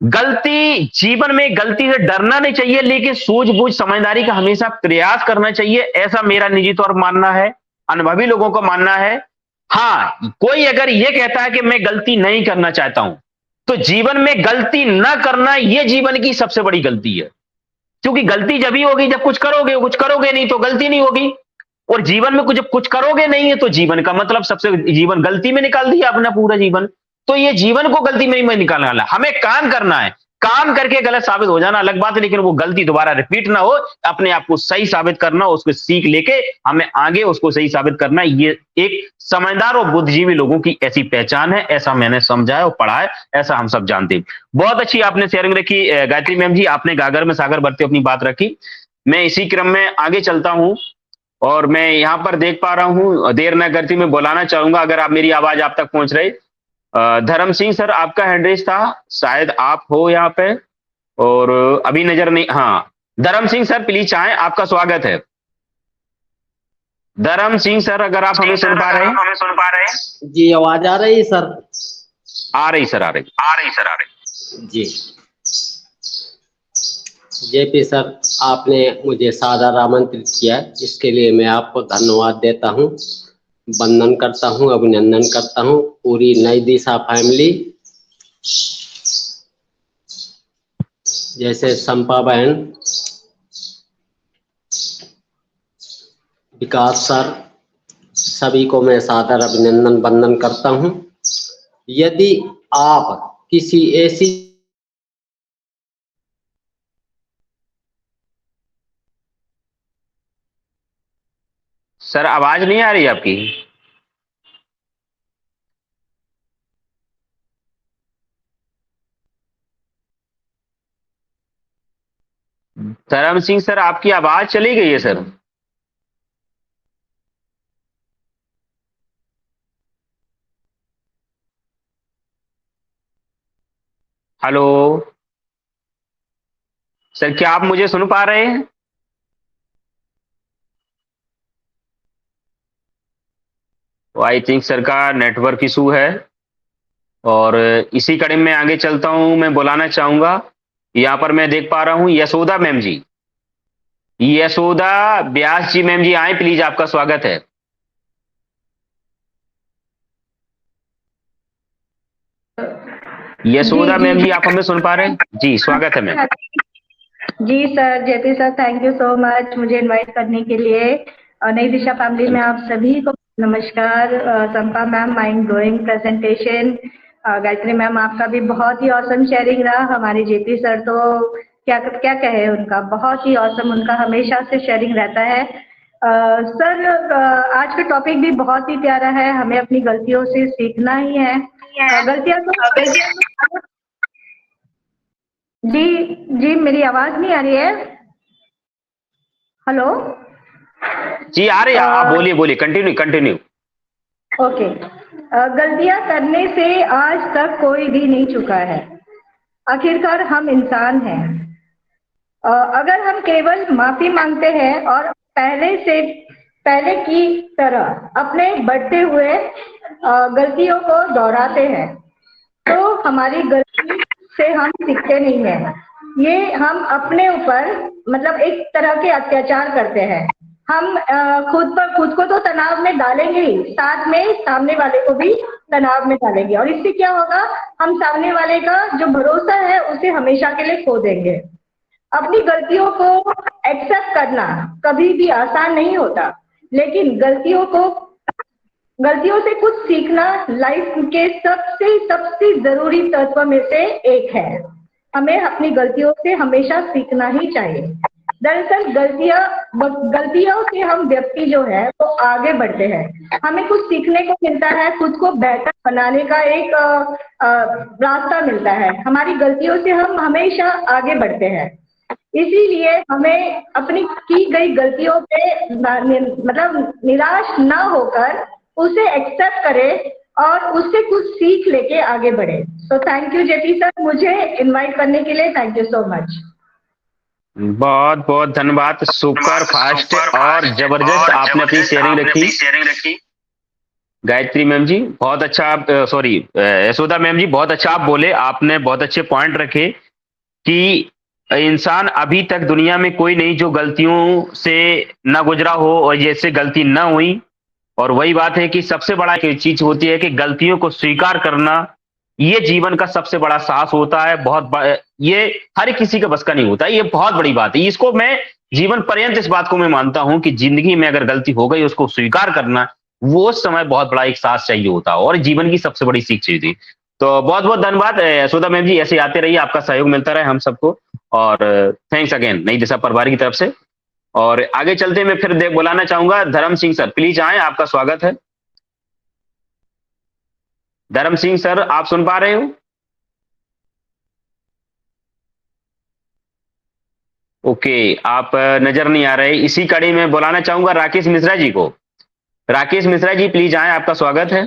Speaker 1: गलती, जीवन में गलती से डरना नहीं चाहिए, लेकिन सूझबूझ समझदारी का हमेशा प्रयास करना चाहिए, ऐसा मेरा निजी तौर पर मानना है, अनुभवी लोगों का मानना है। हाँ, कोई अगर यह कहता है कि मैं गलती नहीं करना चाहता हूं, तो जीवन में गलती न करना यह जीवन की सबसे बड़ी गलती है। क्योंकि गलती जब ही होगी जब कुछ करोगे नहीं तो गलती नहीं होगी। और जीवन में जब कुछ करोगे नहीं है तो जीवन का मतलब सबसे, जीवन गलती में निकाल दिया अपना पूरा जीवन। तो ये जीवन को गलती में निकालने वाला, हमें काम करना है। काम करके गलत साबित हो जाना अलग बात है, लेकिन वो गलती दोबारा रिपीट ना हो, अपने आप को सही साबित करना, उसको सीख लेके हमें आगे उसको सही साबित करना, ये एक समझदार और बुद्धिजीवी लोगों की ऐसी पहचान है। ऐसा मैंने समझा है और पढ़ा है, ऐसा हम सब जानते हैं। बहुत अच्छी आपने शेयरिंग रखी गायत्री मैम जी, आपने गागर में सागर भरते अपनी बात रखी। मैं इसी क्रम में आगे चलता हूं, और मैं यहाँ पर देख पा रहा हूं, देर न करती मैं बुलाना चाहूंगा, अगर आप मेरी आवाज आप तक पहुंच रही। धर्म सिंह सर आपका हैंड रेज था, शायद आप हो यहाँ पे, और अभी नजर नहीं। हाँ, धर्म सिंह सर प्लीज आए, आपका स्वागत है। धर्म सिंह सर, अगर आप हमें सुन पा रहे हैं।
Speaker 4: जी, आवाज आ रही है सर?
Speaker 1: आ रही सर, आ रही
Speaker 4: जी। जेपी सर, आपने मुझे सादर आमंत्रित किया, इसके लिए मैं आपको धन्यवाद देता हूं, वंदन करता हूं, अभिनंदन करता हूं। पूरी नई दिशा फैमिली, जैसे संपा बहन विकास सर, सभी को मैं सादर अभिनंदन वंदन करता हूं। यदि आप किसी ऐसी
Speaker 1: सर आवाज नहीं आ रही आपकी। धर्म सिंह सर, आपकी आवाज चली गई है सर। हेलो सर, क्या आप मुझे सुन पा रहे हैं? आई थिंक सर का नेटवर्क इशू है। और इसी कड़ी में आगे चलता हूं। मैं बुलाना चाहूंगा, यहाँ पर मैं देख पा रहा हूं यशोदा मैम जी। यशोदा व्यास जी मैम जी आए प्लीज, आपका स्वागत है।
Speaker 5: जी
Speaker 1: यशोदा
Speaker 5: जी
Speaker 1: मैम जी, आप हमें सुन पा रहे हैं? जी स्वागत है मैम।
Speaker 5: जी sir, JP sir, thank you so much मुझे इनवाइट करने के लिए। नई दिशा फैमिली में आप सभी को नमस्कार। Sampa ma'am, mind blowing presentation. Gayatri ma'am, आपका भी बहुत ही औसम शेयरिंग रहा। हमारे जेपी सर तो क्या क्या कहे, उनका बहुत ही औसम, उनका हमेशा से शेयरिंग रहता है। सर, आज का टॉपिक भी बहुत ही प्यारा है। हमें अपनी गलतियों से सीखना ही है। गलतियां तो जी जी, मेरी आवाज नहीं आ रही है? हेलो।
Speaker 1: जी आ रही है, आप बोलिए बोलिए, कंटिन्यू कंटिन्यू।
Speaker 5: ओके। गलतियां करने से आज तक कोई भी नहीं चुका है। आखिरकार हम इंसान हैं। अगर हम केवल माफी मांगते हैं और पहले की तरह अपने बढ़ते हुए गलतियों को दोहराते हैं, तो हमारी गलती से हम सीखते नहीं हैं। ये हम अपने ऊपर मतलब एक तरह के अत्याचार करते हैं। हम खुद को तो तनाव में डालेंगे ही, साथ में सामने वाले को भी तनाव में डालेंगे, और इससे क्या होगा, हम सामने वाले का जो भरोसा है उसे हमेशा के लिए खो देंगे। अपनी गलतियों को एक्सेप्ट करना कभी भी आसान नहीं होता, लेकिन गलतियों से कुछ सीखना लाइफ के सबसे सबसे जरूरी तत्व में से एक है। हमें अपनी गलतियों से हमेशा सीखना ही चाहिए। दरअसल गलतियों से हम व्यक्ति जो है वो आगे बढ़ते हैं। हमें कुछ सीखने को मिलता है, खुद को बेहतर बनाने का एक रास्ता मिलता है। हमारी गलतियों से हम हमेशा आगे बढ़ते हैं। इसीलिए हमें अपनी की गई गलतियों पे मतलब निराश ना होकर उसे एक्सेप्ट करें और उससे कुछ सीख लेके आगे बढ़े। सो थैंक यू जेपी सर, मुझे इनवाइट करने के लिए थैंक यू सो मच।
Speaker 1: बहुत बहुत धन्यवाद। सुपर फास्ट और जबरदस्त आपने अपनी शेयरिंग रखी। गायत्री मैम जी बहुत अच्छा, सॉरी यशोदा मैम जी बहुत अच्छा आप बोले। आपने बहुत अच्छे पॉइंट रखे कि इंसान अभी तक दुनिया में कोई नहीं जो गलतियों से ना गुजरा हो और जैसे गलती ना हुई। और वही बात है कि सबसे बड़ा एक चीज होती है कि गलतियों को स्वीकार करना, ये जीवन का सबसे बड़ा साहस होता है। ये हर किसी का बस का नहीं होता, ये बहुत बड़ी बात है। इसको मैं जीवन पर्यंत इस बात को मैं मानता हूं कि जिंदगी में अगर गलती हो गई उसको स्वीकार करना, वो उस समय बहुत बड़ा एक साहस चाहिए होता है और जीवन की सबसे बड़ी सीख चाहिए थी। तो बहुत बहुत धन्यवाद यशोदा मैम जी, ऐसे आते रहिए, आपका सहयोग मिलता रहे हम सबको। और थैंक्स अगेन नई दिशा परिवार की तरफ से। और आगे चलते मैं फिर बुलाना चाहूंगा धर्म सिंह सर, प्लीज आए, आपका स्वागत है। धर्म सिंह सर, आप सुन पा रहे हो? ओके, आप नजर नहीं आ रहे। इसी कड़ी में बुलाना चाहूंगा राकेश मिश्रा जी को। राकेश मिश्रा जी प्लीज आए, आपका स्वागत है।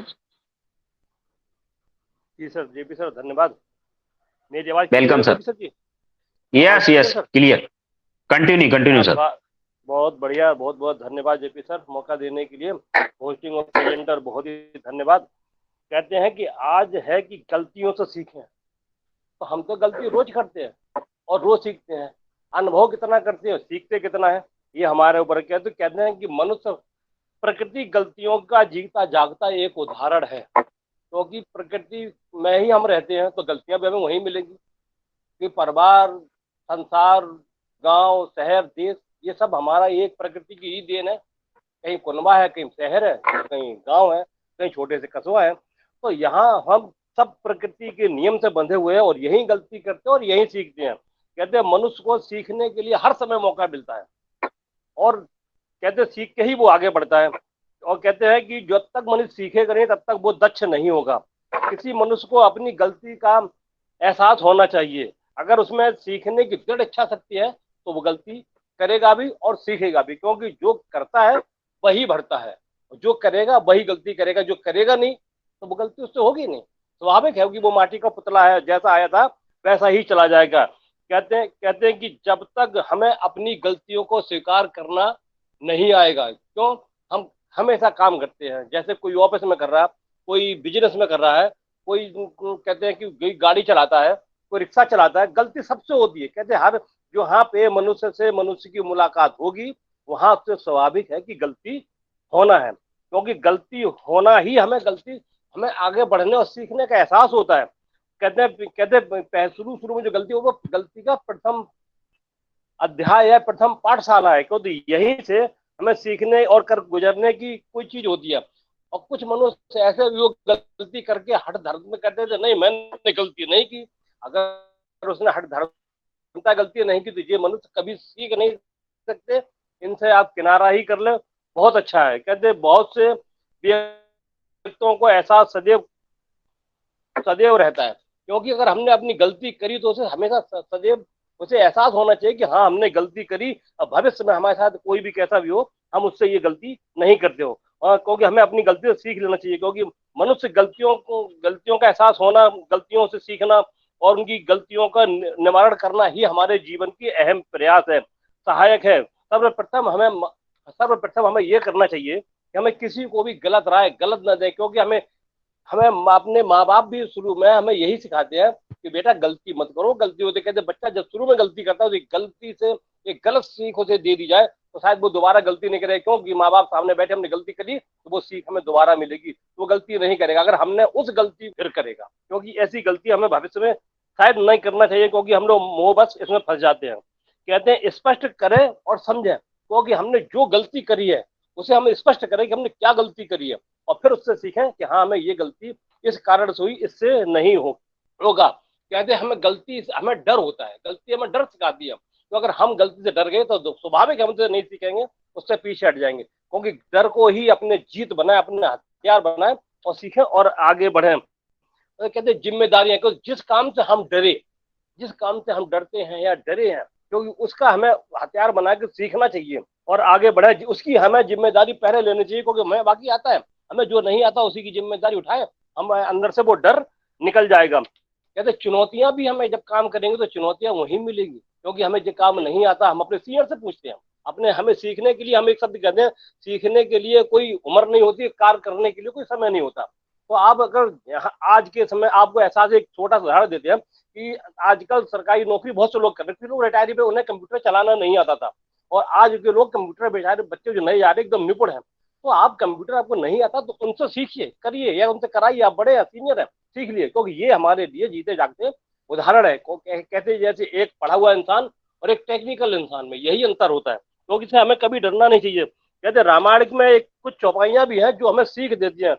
Speaker 6: जी सर, जेपी सर धन्यवाद। मेरी आवाज
Speaker 1: welcome sir.
Speaker 6: Sir ji?
Speaker 1: Yes yes clear, continue continue sir.
Speaker 6: बहुत बढ़िया, बहुत बहुत धन्यवाद जेपी सर मौका देने के लिए। होस्टिंग और प्रेजेंटर बहुत ही धन्यवाद। कहते हैं कि आज है कि गलतियों से सीखें, तो हम तो गलती रोज करते हैं और रोज सीखते हैं। अनुभव कितना करते हैं, सीखते कितना है, ये हमारे ऊपर। कहते हैं कि मनुष्य प्रकृति गलतियों का जीता जागता एक उदाहरण है। क्योंकि प्रकृति में ही हम रहते हैं तो गलतियां भी हमें वहीं मिलेंगी। कि परिवार, संसार, गांव, शहर, देश, ये सब हमारा एक प्रकृति की ही देन है। कहीं कुनबा है, कहीं शहर है, कहीं गांव है, कहीं छोटे से कस्बा है। तो यहाँ हम सब प्रकृति के नियम से बंधे हुए हैं और यही गलती करते हैं और यही सीखते हैं। कहते हैं मनुष्य को सीखने के लिए हर समय मौका मिलता है और कहते हैं सीख के ही वो आगे बढ़ता है। और कहते हैं कि जब तक मनुष्य सीखेगा नहीं तब तक वो दक्ष नहीं होगा। किसी मनुष्य को अपनी गलती का एहसास होना चाहिए। अगर उसमें सीखने की दृढ़ इच्छा शक्ति है तो वो गलती करेगा भी और सीखेगा भी, क्योंकि जो करता है वही बढ़ता है, जो करेगा वही गलती करेगा, जो करेगा नहीं तो वो गलती उससे होगी नहीं। स्वाभाविक है कि वो माटी का पुतला है, जैसा आया था वैसा ही चला जाएगा। कहते हैं कि जब तक हमें अपनी गलतियों को स्वीकार करना नहीं आएगा, क्यों, हम हमेशा काम करते हैं, जैसे कोई ऑफिस में कर रहा है, कोई बिजनेस में कर रहा है, कोई कहते हैं कि गाड़ी चलाता है, कोई रिक्शा चलाता है, गलती सबसे होती है। कहते हैं हर जहाँ पे मनुष्य से मनुष्य की मुलाकात होगी वहां से स्वाभाविक है कि गलती होना है, क्योंकि गलती होना ही हमें आगे बढ़ने और सीखने का एहसास होता है। कहते हैं शुरू शुरू में जो गलती हो वो गलती का प्रथम अध्याय है, प्रथम पाठशाला है, क्योंकि यहीं से हमें सीखने और कर गुजरने की कोई चीज होती है। और कुछ मनुष्य ऐसे भी वो गलती करके हठ धर्म में कहते थे नहीं मैंने गलती नहीं की। अगर उसने हठ धर्मता गलती नहीं की तो ये मनुष्य कभी सीख नहीं सकते, इनसे आप किनारा ही कर ले, बहुत अच्छा है। कहते बहुत से व्यक्तियों को एहसास सदैव सदैव रहता है, क्योंकि अगर हमने अपनी गलती करी तो उसे हमेशा सदैव उसे एहसास होना चाहिए कि हाँ हमने गलती करी, अब भविष्य में हमारे साथ कोई भी कैसा भी हो हम उससे ये गलती नहीं करते हो। और क्योंकि हमें अपनी गलती से सीख लेना चाहिए, क्योंकि मनुष्य गलतियों का एहसास होना, गलतियों से सीखना और उनकी गलतियों का निवारण करना ही हमारे जीवन की अहम प्रयास है, सहायक है। सर्वप्रथम हमें ये करना चाहिए कि हमें किसी को भी गलत राय गलत न दें, क्योंकि हमें अपने माँ बाप भी शुरू में हमें यही सिखाते हैं कि बेटा गलती मत करो, गलती होते कहते बच्चा जब शुरू में गलती करता है तो गलती से एक गलत सीख उसे दे दी जाए तो शायद वो दोबारा गलती नहीं करेगा, क्योंकि माँ बाप सामने बैठे हमने गलती करी तो वो सीख हमें दोबारा मिलेगी, तो वो गलती नहीं करेगा। अगर हमने उस गलती फिर करेगा, क्योंकि ऐसी गलती हमें भविष्य में शायद नहीं करना चाहिए, क्योंकि हम लोग मोह बस इसमें फंस जाते हैं। कहते हैं स्पष्ट करें और समझें, क्योंकि हमने जो गलती करी है उसे हम स्पष्ट करें कि हमने क्या गलती करी है और फिर उससे सीखें कि हाँ हमें ये गलती इस कारण से हुई, इससे नहीं होगा। कहते हैं हमें डर होता है, गलती हमें डर सिखाती है, तो अगर हम गलती से डर गए तो स्वाभाविक हम उसे नहीं सीखेंगे, उससे पीछे हट जाएंगे, क्योंकि डर को ही अपने जीत बनाए, अपने हथियार बनाए और सीखें और आगे बढ़े। तो कहते हैं जिम्मेदारियां, क्योंकि जिस काम से हम डरते हैं या डरे हैं, क्योंकि उसका हमें हथियार बना के सीखना चाहिए और आगे बढ़े, उसकी हमें जिम्मेदारी पहले लेनी चाहिए, क्योंकि हमें बाकी आता है, हमें जो नहीं आता उसी की जिम्मेदारी उठाए, हम अंदर से वो डर निकल जाएगा। कहते चुनौतियां भी हमें जब काम करेंगे तो चुनौतियां वहीं मिलेगी, क्योंकि हमें जो काम नहीं आता हम अपने सीनियर से पूछते हैं, हमें सीखने के लिए हम एक शब्द कहते हैं, सीखने के लिए कोई उम्र नहीं होती, कार्य करने के लिए कोई समय नहीं होता। तो आप अगर आज के समय आपको एहसास, एक छोटा सा उदाहरण देते हैं कि आजकल सरकारी नौकरी बहुत से लोग कर रहे हैं, लोग रिटायरी पे उन्हें कंप्यूटर चलाना नहीं आता था, और आज के लोग कंप्यूटर बेचारे बच्चे जो नए जा रहे एकदम निपुण है। तो आप कंप्यूटर आपको नहीं आता तो उनसे सीखिए, करिए या उनसे कराइए, आप बड़े हैं सीनियर है, सीख लिए, क्योंकि ये हमारे लिए जीते जागते उदाहरण है। कहते जैसे एक पढ़ा हुआ इंसान और एक टेक्निकल इंसान में यही अंतर होता है, क्योंकि इससे हमें कभी डरना नहीं चाहिए। कहते रामायण में एक कुछ चौपाइयां भी हैं जो हमें सीख देती हैं।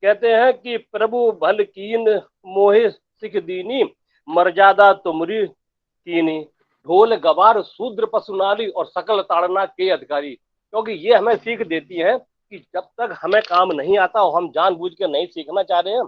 Speaker 6: कहते हैं कि प्रभु भल कीन मोहे सिख दीनी, मर्यादा तुमरी कीनी, ढोल गवार शूद्र पशुनाली और सकल ताड़ना के अधिकारी। क्योंकि ये हमें सीख देती है कि जब तक हमें काम नहीं आता और हम जानबूझ के नहीं सीखना चाह रहे हैं,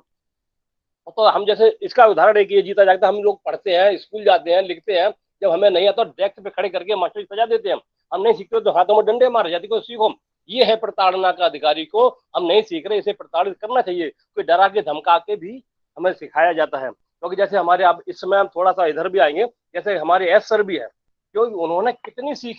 Speaker 6: तो हम जैसे इसका उदाहरण है कि ये जीता जागता, हम लोग पढ़ते हैं, स्कूल जाते हैं, लिखते हैं, जब हमें नहीं आता डेस्क पे खड़े करके मास्टर सजा देते हैं, हम नहीं सीखते तो हाथों में डंडे मारे जाते को सीखो। ये है प्रताड़ना का अधिकारी को हम नहीं सीख रहे, इसे प्रताड़ित करना चाहिए, कोई डरा के धमका के भी हमें सिखाया जाता है। क्योंकि जैसे हमारे अब इस समय हम थोड़ा सा इधर भी आएंगे, जैसे हमारे एस सर भी है, क्योंकि उन्होंने कितनी सीख,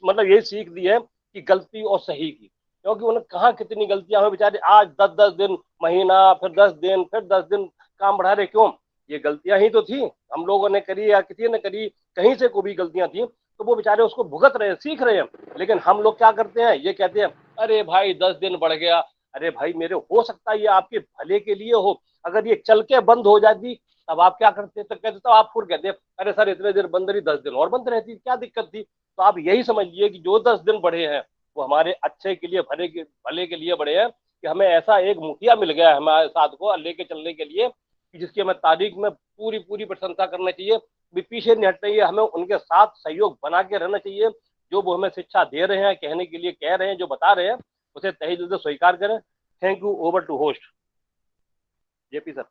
Speaker 6: मतलब ये सीख दी है कि गलती और सही की, क्योंकि उन्हें कहाँ कितनी गलतियां हुई, बेचारे आज 10-10 दिन, महीना, फिर 10 दिन, फिर 10 दिन काम बढ़ा रहे, क्यों, ये गलतियां ही तो थी, हम लोगों ने करी या किसी ने करी, कहीं से कोई भी गलतियां थी, तो वो बेचारे उसको भुगत रहे हैं, सीख रहे हैं। लेकिन हम लोग क्या करते हैं, ये कहते हैं अरे भाई 10 दिन बढ़ गया, अरे भाई मेरे हो सकता है ये आपके भले के लिए हो, अगर ये चल के बंद हो जाती तब आप क्या करते, तो कहते तो आप फिर कहते अरे सर इतने देर बंद रही, 10 दिन और बंद रहती, क्या दिक्कत थी। तो आप यही समझिए कि जो 10 दिन बढ़े हैं वो हमारे अच्छे के लिए, भले के लिए बड़े हैं कि हमें ऐसा एक मुखिया मिल गया है हमारे साथ को लेके चलने के लिए कि जिसकी हमें तारीख में पूरी पूरी प्रशंसा करना चाहिए, भी पीछे नहीं हटना चाहिए, हमें उनके साथ सहयोग बना के रहना चाहिए। जो वो हमें शिक्षा दे रहे हैं, कहने के लिए कह रहे हैं, जो बता रहे हैं, उसे तहे दिल से स्वीकार करें। Thank you. Over to host JP sir.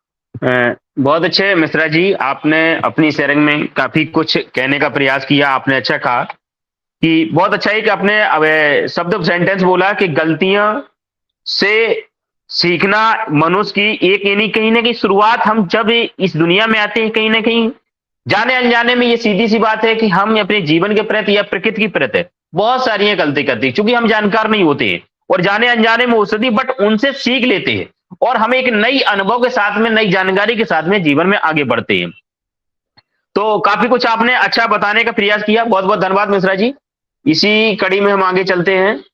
Speaker 1: बहुत अच्छे मिश्रा जी, आपने अपनी शेयरिंग में काफी कुछ कहने का प्रयास किया। आपने अच्छा कहा कि बहुत अच्छा है कि आपने अब शब्द सेंटेंस बोला कि गलतियां से सीखना मनुष्य की एक यानी कहीं ना कहीं शुरुआत, हम जब इस दुनिया में आते हैं कहीं ना कहीं जाने अनजाने में, ये सीधी सी बात है कि हम अपने जीवन के प्रति या प्रकृति की प्रति बहुत सारी गलती करते हैं, क्योंकि हम जानकार नहीं होते हैं और जाने अनजाने में हो सकती, बट उनसे सीख लेते हैं और हम एक नई अनुभव के साथ में, नई जानकारी के साथ में जीवन में आगे बढ़ते हैं। तो काफी कुछ आपने अच्छा बताने का प्रयास किया, बहुत बहुत धन्यवाद मिश्रा जी। इसी कड़ी में हम आगे चलते हैं।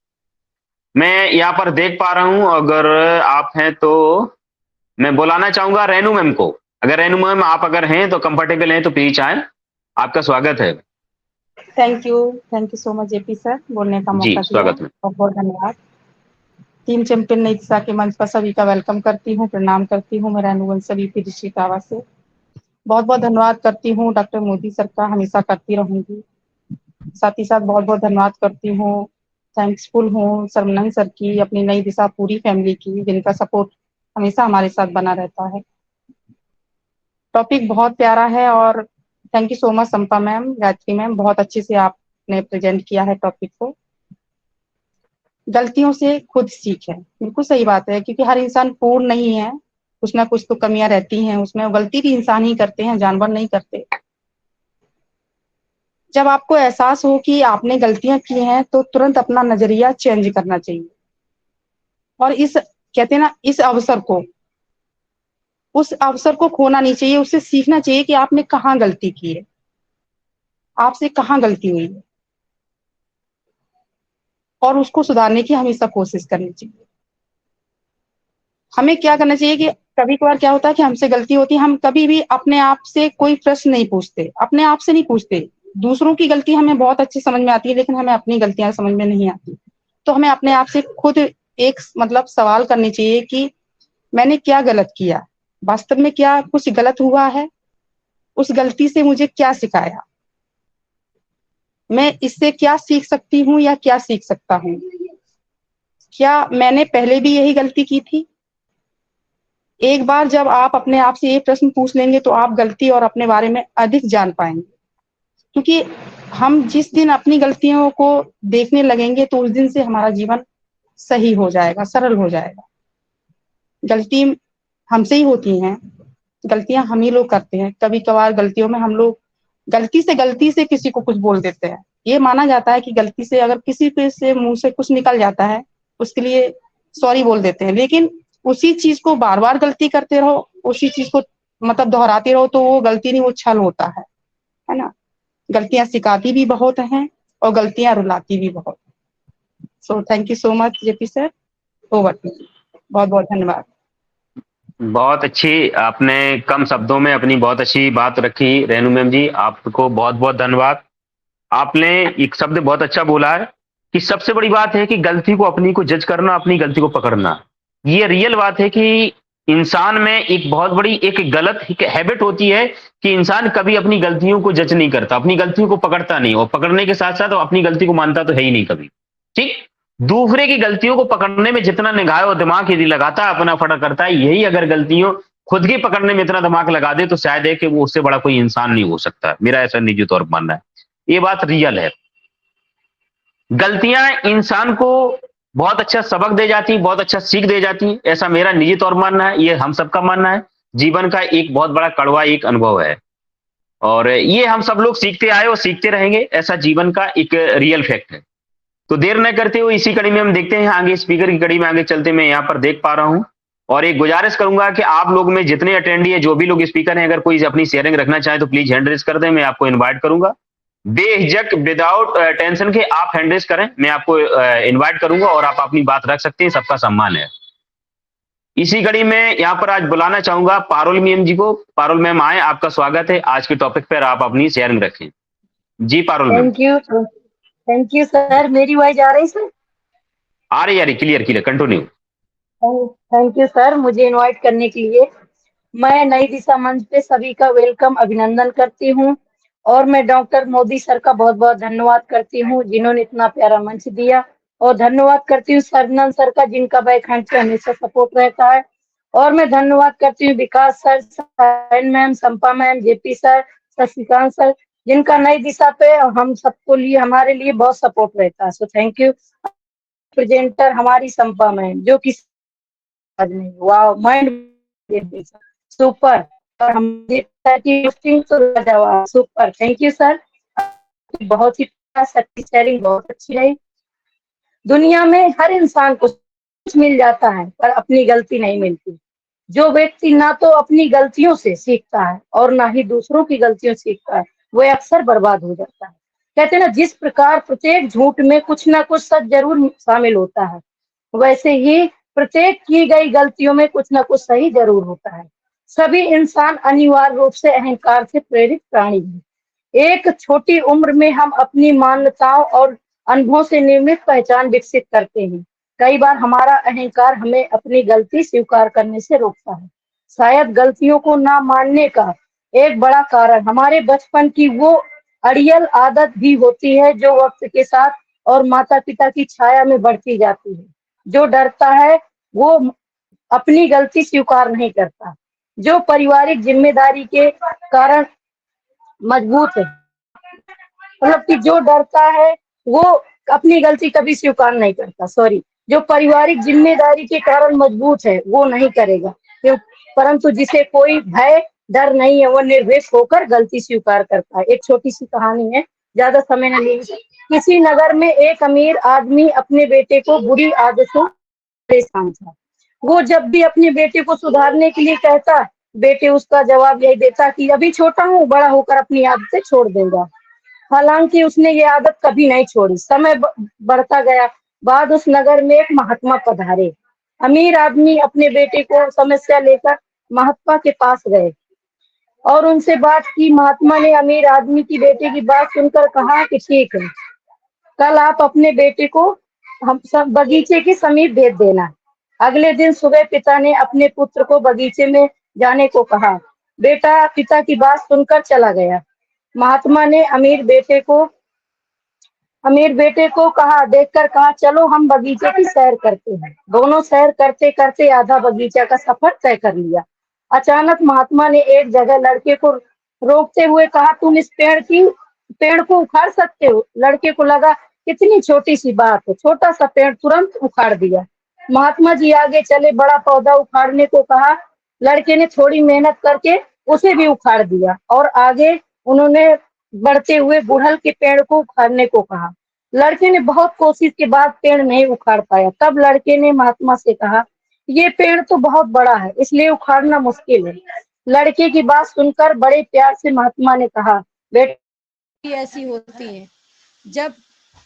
Speaker 1: मैं यहाँ पर देख पा रहा हूं, अगर आप हैं तो मैं बुलाना चाहूंगा रेनू मैम को। अगर रेनू मैम आप अगर हैं तो कंफर्टेबल हैं तो प्लीज आए, आपका स्वागत है।
Speaker 7: Thank you so much JP sir, बोलने का
Speaker 1: जी
Speaker 7: मौका
Speaker 1: स्वागत
Speaker 7: दिया, बहुत बहुत धन्यवाद। टीम चैंपियन नई दिशा के मंच पर सभी का वेलकम करती हूँ, प्रणाम करती हूँ। मैं रेनू बंसल डिस्ट्रिक्ट आवास से बहुत बहुत धन्यवाद करती हूँ डॉक्टर मोदी सर का, हमेशा करती रहूंगी। साथ ही साथ बहुत बहुत धन्यवाद करती हूँ, थैंक्सफुल हूँ सरमनन सर की, अपनी नई दिशा पूरी फैमिली की, जिनका सपोर्ट हमेशा हमारे साथ बना रहता है। टॉपिक बहुत प्यारा है और thank you so much Sampa ma'am, Gayatri ma'am, बहुत अच्छे से आपने प्रेजेंट किया है टॉपिक को। गलतियों से खुद सीख है, बिल्कुल सही बात है, क्योंकि हर इंसान पूर्ण नहीं है, कुछ ना कुछ तो कमियां रहती हैं उसमें। गलती भी इंसान ही करते हैं, जानवर नहीं करते। जब आपको एहसास हो कि आपने गलतियां की हैं तो तुरंत अपना नजरिया चेंज करना चाहिए और इस कहते हैं ना, उस अवसर को खोना नहीं चाहिए, उससे सीखना चाहिए कि आपने कहाँ गलती की है, आपसे कहाँ गलती हुई है, और उसको सुधारने की हमेशा कोशिश करनी चाहिए। हमें क्या करना चाहिए कि कभी कभार क्या होता है कि हमसे गलती होती है, हम कभी भी अपने आप से कोई प्रश्न नहीं पूछते, अपने आप से नहीं पूछते। दूसरों की गलती हमें बहुत अच्छी समझ में आती है, लेकिन हमें अपनी गलतियां समझ में नहीं आती। तो हमें अपने आप से खुद एक सवाल करनी चाहिए कि मैंने क्या गलत किया, वास्तव में क्या कुछ गलत हुआ है, उस गलती से मुझे क्या सिखाया, मैं इससे क्या सीख सकती हूँ या क्या सीख सकता हूँ, क्या मैंने पहले भी यही गलती की थी। एक बार जब आप अपने आप से ये प्रश्न पूछ लेंगे तो आप गलती और अपने बारे में अधिक जान पाएंगे, क्योंकि हम जिस दिन अपनी गलतियों को देखने लगेंगे तो उस दिन से हमारा जीवन सही हो जाएगा, सरल हो जाएगा। गलती हमसे ही होती हैं, गलतियां हम ही लोग करते हैं। कभी कभार गलतियों में हम लोग गलती से किसी को कुछ बोल देते हैं। ये माना जाता है कि गलती से अगर किसी के से मुंह से कुछ निकल जाता है उसके लिए सॉरी बोल देते हैं, लेकिन उसी चीज को बार बार गलती करते रहो, उसी चीज को दोहराते रहो तो वो गलती नहीं, वो छल होता है ना। गलतियां सिखाती भी बहुत हैं और गलतियां रुलाती भी बहुत। So thank you so much JP sir, over to you. बहुत बहुत धन्यवाद।
Speaker 1: बहुत अच्छी, आपने कम शब्दों में अपनी बहुत अच्छी बात रखी रेनू मैम जी, आपको बहुत बहुत धन्यवाद। आपने एक शब्द बहुत अच्छा बोला है कि सबसे बड़ी बात है कि गलती को अपनी को जज करना, अपनी गलती को पकड़ना। ये रियल बात है कि इंसान में एक बहुत बड़ी एक गलत हैबिट होती है कि इंसान कभी अपनी गलतियों को जज नहीं करता, अपनी गलतियों को पकड़ता नहीं, और पकड़ने के साथ साथ वो अपनी गलती को मानता तो है ही नहीं कभी। ठीक, दूसरे की गलतियों को पकड़ने में जितना निगाह और दिमाग यदि लगाता है, अपना फर्क करता है, यही अगर गलतियों खुद की पकड़ने में इतना दिमाग लगा दे तो शायद है कि वो उससे बड़ा कोई इंसान नहीं हो सकता। मेरा ऐसा निजी तौर पर मानना है, ये बात रियल है। गलतियां इंसान को बहुत अच्छा सबक दे जाती, बहुत अच्छा सीख दे जाती, ऐसा मेरा निजी तौर मानना है, ये हम सबका मानना है। जीवन का एक बहुत बड़ा कड़वा एक अनुभव है और ये हम सब लोग सीखते आए और सीखते रहेंगे, ऐसा जीवन का एक रियल फैक्ट है। तो देर न करते हुए इसी कड़ी में हम देखते हैं आगे, स्पीकर की कड़ी में आगे चलते मैं यहाँ पर देख पा रहा हूँ और एक गुजारिश करूंगा कि आप लोग में जितने अटेंडी है, जो भी लोग स्पीकर हैं, अगर कोई अपनी शेयरिंग रखना चाहे तो प्लीज हैंड रेज कर दें, मैं आपको इन्वाइट करूंगा। बेहिजक विदाउट टेंशन के आप हैंड रेज करें, मैं आपको इन्वाइट करूंगा और आप अपनी बात रख सकते हैं, सबका सम्मान है। इसी कड़ी में यहाँ पर आज बुलाना चाहूंगा पारुल मैम जी को। पारुल मैम आए, आपका स्वागत है। आज के टॉपिक पर आप अपनी शेयरिंग रखें। जी Parul ma'am.
Speaker 8: Thank you sir. मेरी आवाज आ रही सर?
Speaker 1: आ रही clear continue.
Speaker 8: Thank you sir मुझे इनवाइट करने के लिए। मैं नई दिशा मंच पे सभी का वेलकम अभिनंदन करती हूँ और मैं डॉक्टर मोदी सर का बहुत बहुत धन्यवाद करती हूँ जिन्होंने इतना प्यारा मंच दिया, और धन्यवाद करती हूँ सरनन सर का जिनका बैकहैंड से हमेशा सपोर्ट रहता है, और मैं धन्यवाद करती हूँ Vikas sir, Sayan ma'am, Sampa ma'am, JP sir, Shashikant sir, जिनका नई दिशा पे हम सबको लिए हमारे लिए बहुत सपोर्ट रहता है। सो थैंक यू। प्रेजेंटर हमारी संपा मैम जो कि वाओ माइंड सुपर, और हम सुपर, थैंक यू सर। बहुत ही शक्ति शेयरिंग बहुत अच्छी रही। दुनिया में हर इंसान को कुछ मिल जाता है पर अपनी गलती नहीं मिलती। जो व्यक्ति ना तो अपनी गलतियों से सीखता है और ना ही दूसरों की गलतियों से सीखता है वो अक्सर बर्बाद हो जाता है। कहते हैं ना, जिस प्रकार प्रत्येक झूठ में कुछ ना कुछ सच जरूर शामिल होता है, वैसे ही प्रत्येक की गई गलतियों में कुछ ना कुछ सही जरूर होता है। सभी इंसान अनिवार्य रूप से अहंकार से प्रेरित प्राणी हैं। एक छोटी उम्र में हम अपनी मान्यताओं और अनुभवों से निर्मित पहचान विकसित करते हैं। कई बार हमारा अहंकार हमें अपनी गलती स्वीकार करने से रोकता है। शायद गलतियों को ना मानने का एक बड़ा कारण हमारे बचपन की वो अड़ियल आदत भी होती है जो वक्त के साथ और माता पिता की छाया में बढ़ती जाती है। जो डरता है वो अपनी गलती स्वीकार नहीं करता। जो पारिवारिक जिम्मेदारी के कारण मजबूत है, मतलब कि जो डरता है वो अपनी गलती कभी स्वीकार नहीं करता। सॉरी, जो पारिवारिक जिम्मेदारी के कारण मजबूत है वो नहीं करेगा, परंतु जिसे कोई भय डर नहीं है वो निर्भीक होकर गलती स्वीकार करता है। एक छोटी सी कहानी है, ज्यादा समय न लीजिए। किसी नगर में एक अमीर आदमी अपने बेटे को बुरी आदतों परेशान था। वो जब भी अपने बेटे को सुधारने के लिए कहता, बेटे उसका जवाब यही देता कि अभी छोटा हूँ, बड़ा होकर अपनी आदतें छोड़ देगा। हालांकि उसने ये आदत कभी नहीं छोड़ी। समय बढ़ता गया, बाद उस नगर में एक महात्मा पधारे। अमीर आदमी अपने बेटे को समस्या लेकर महात्मा के पास गए और उनसे बात की। महात्मा ने अमीर आदमी की बेटे की बात सुनकर कहा कि ठीक है, कल आप अपने बेटे को हम सब बगीचे के समीप भेज देना। अगले दिन सुबह पिता ने अपने पुत्र को बगीचे में जाने को कहा। बेटा पिता की बात सुनकर चला गया। महात्मा ने अमीर बेटे को देखकर कहा, चलो हम बगीचे की सैर करते हैं। दोनों सैर करते करते आधा बगीचा का सफर तय कर लिया। अचानक महात्मा ने एक जगह लड़के को रोकते हुए कहा, तुम इस पेड़ को उखाड़ सकते हो? लड़के को लगा कितनी छोटी सी बात है, छोटा सा पेड़ तुरंत उखाड़ दिया। महात्मा जी आगे चले, बड़ा पौधा उखाड़ने को कहा। लड़के ने थोड़ी मेहनत करके उसे भी उखाड़ दिया और आगे उन्होंने बढ़ते हुए गुड़हल के पेड़ को उखाड़ने को कहा। लड़के ने बहुत कोशिश के बाद पेड़ नहीं उखाड़ पाया। तब लड़के ने महात्मा से कहा, ये पेड़ तो बहुत बड़ा है, इसलिए उखाड़ना मुश्किल है। लड़के की बात सुनकर बड़े प्यार से महात्मा ने कहा, बेटी
Speaker 9: ऐसी होती है, जब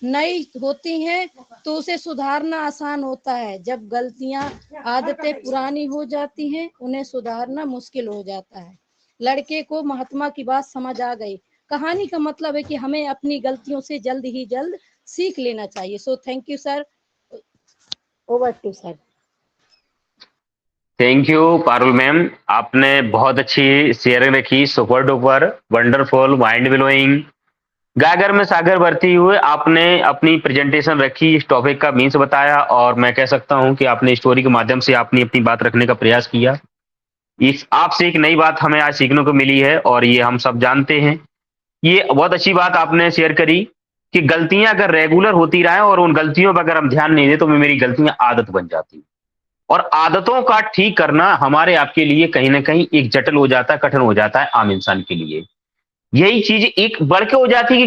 Speaker 9: नई होती हैं तो उसे सुधारना आसान होता है। जब गलतियां आदतें पुरानी हो जाती हैं उन्हें सुधारना मुश्किल हो जाता है। लड़के को महात्मा की बात समझ आ गई। कहानी का मतलब है कि हमें अपनी गलतियों से जल्द ही जल्द सीख लेना चाहिए। So thank you sir, over to sir.
Speaker 1: Thank you Parul ma'am, आपने बहुत अच्छी शेयरिंग रखी, super duper wonderful mind blowing. गागर में सागर भरती हुए आपने अपनी प्रेजेंटेशन रखी, इस टॉपिक का मीन्स बताया, और मैं कह सकता हूं कि आपने स्टोरी के माध्यम से आपने अपनी बात रखने का प्रयास किया। इस आपसे एक नई बात हमें आज सीखने को मिली है और ये हम सब जानते हैं। ये बहुत अच्छी बात आपने शेयर करी कि गलतियां अगर रेगुलर होती रहे और उन गलतियों पर अगर हम ध्यान नहीं दें तो मेरी गलतियां आदत बन जाती, और आदतों का ठीक करना हमारे आपके लिए कहीं ना कहीं एक जटिल हो जाता है, कठिन हो जाता है आम इंसान के लिए। यही चीज एक बढ़ के हो जाती है कि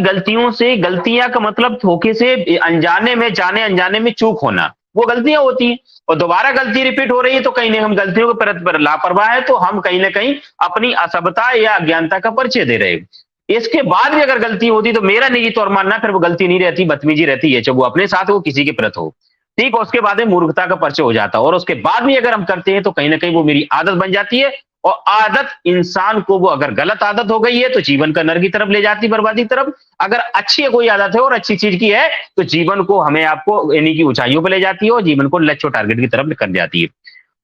Speaker 1: गलतियां का मतलब धोखे से अनजाने में, जाने अनजाने में चूक होना, वो गलतियां होती हैं और दोबारा गलती रिपीट हो रही है तो कहीं ना हम गलतियों के प्रति पर लापरवाह है तो हम कहीं ना कहीं अपनी असभ्यता या अज्ञानता का परिचय दे रहे हैं। इसके बाद भी अगर गलती होती तो मेरा निजी तौर मानना फिर वो गलती नहीं रहती, बदतमीजी रहती है, चाहे वो अपने साथ हो किसी के प्रति हो। ठीक, उसके बाद में मूर्खता का परिचय हो जाता है और उसके बाद भी अगर हम करते हैं तो कहीं ना कहीं वो मेरी आदत बन जाती है और आदत इंसान को, वो अगर गलत आदत हो गई है तो जीवन का नरक की तरफ ले जाती, बर्बादी की तरफ। अगर अच्छी कोई आदत है और अच्छी चीज की है तो जीवन को, हमें आपको यानी कि ऊंचाइयों पर ले जाती है और जीवन को लक्ष्य और टारगेट की तरफ लेकर जाती है।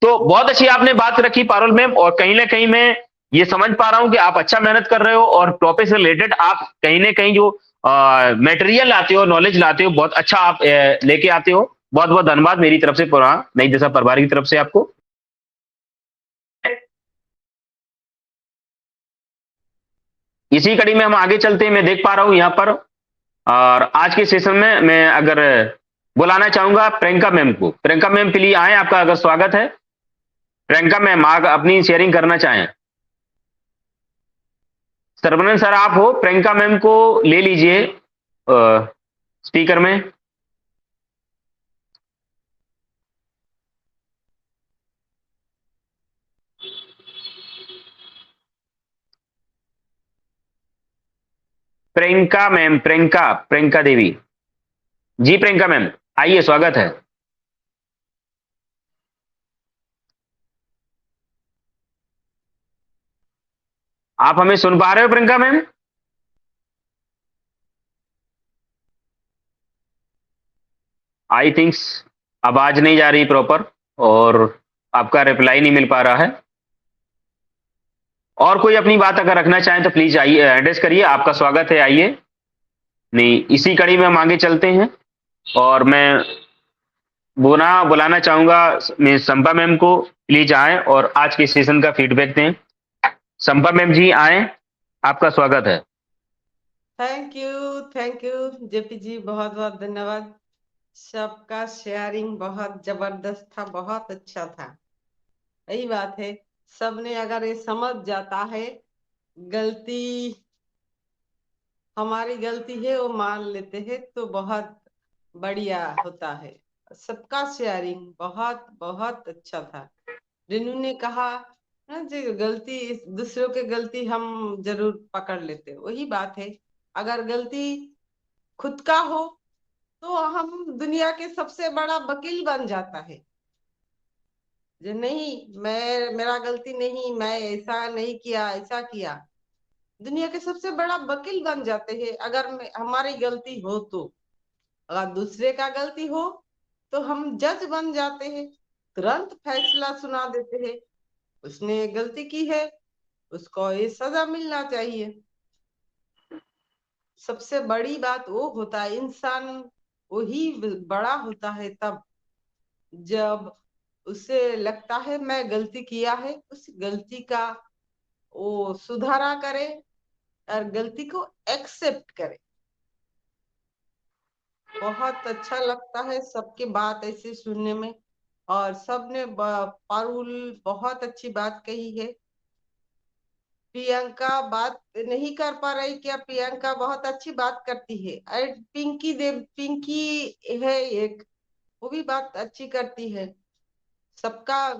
Speaker 1: तो बहुत अच्छी आपने बात रखी पारुल मैम, और कहीं ना कहीं मैं ये समझ पा रहा हूं कि आप अच्छा मेहनत कर रहे हो और टॉपिक से रिलेटेड आप कहीं ना कहीं जो मटेरियल लाते हो, नॉलेज लाते हो, बहुत अच्छा आप लेके आते हो। बहुत बहुत धन्यवाद मेरी तरफ से, पूरा नई दिशा परिवार की तरफ से आपको। इसी कड़ी में हम आगे चलते हैं। मैं देख पा रहा हूं यहाँ पर, और आज के सेशन में मैं अगर बुलाना चाहूंगा प्रियंका मैम को। प्रियंका मैम प्लीज आए, आपका अगर स्वागत है। प्रियंका मैम आप अपनी शेयरिंग करना चाहें। सरवनन सर आप हो, प्रियंका मैम को ले लीजिए स्पीकर में। प्रियंका मैम, प्रियंका देवी जी। प्रियंका मैम आइए, स्वागत है। आप हमें सुन पा रहे हो प्रियंका मैम? आई थिंक्स आवाज नहीं जा रही प्रॉपर, और आपका रिप्लाई नहीं मिल पा रहा है। और कोई अपनी बात अगर रखना चाहें तो प्लीज आइए, एड्रेस करिए, आपका स्वागत है, आइए। नहीं, इसी कड़ी में हम आगे चलते हैं, और मैं बुलाना चाहूंगा मैं संपा मैम को। प्लीज आए और आज के सेशन का फीडबैक दें। संपा मैम जी आए, आपका स्वागत है।
Speaker 2: थैंक यू जेपी जी, बहुत बहुत धन्यवाद। सबका शेयरिंग बहुत जबरदस्त था, बहुत अच्छा था। यही बात है, सबने अगर ये समझ जाता है गलती हमारी गलती है वो मान लेते हैं तो बहुत बढ़िया होता है। सबका शेयरिंग बहुत बहुत अच्छा था। रेनू ने कहा ना जी, गलती दूसरों के गलती हम जरूर पकड़ लेते, वही बात है। अगर गलती खुद का हो तो हम दुनिया के सबसे बड़ा वकील बन जाता है। जो नहीं, मेरा गलती नहीं, मैं ऐसा नहीं किया, ऐसा किया, दुनिया के सबसे बड़ा वकील बन जाते हैं। अगर हमारी गलती हो तो, अगर दूसरे का गलती हो तो हम जज बन जाते हैं, तुरंत फैसला सुना देते हैं। उसने गलती की है, उसको ये सजा मिलना चाहिए। सबसे बड़ी बात वो होता है, इंसान वही बड़ा होता है तब जब उसे लगता है मैं गलती किया है, उस गलती का वो सुधारा करे और गलती को एक्सेप्ट करे। बहुत अच्छा लगता है सबकी बात ऐसे सुनने में, और सबने पारुल बहुत अच्छी बात कही है। प्रियंका बात नहीं कर पा रही क्या? प्रियंका बहुत अच्छी बात करती है। और पिंकी है एक, वो भी बात अच्छी करती है। सबका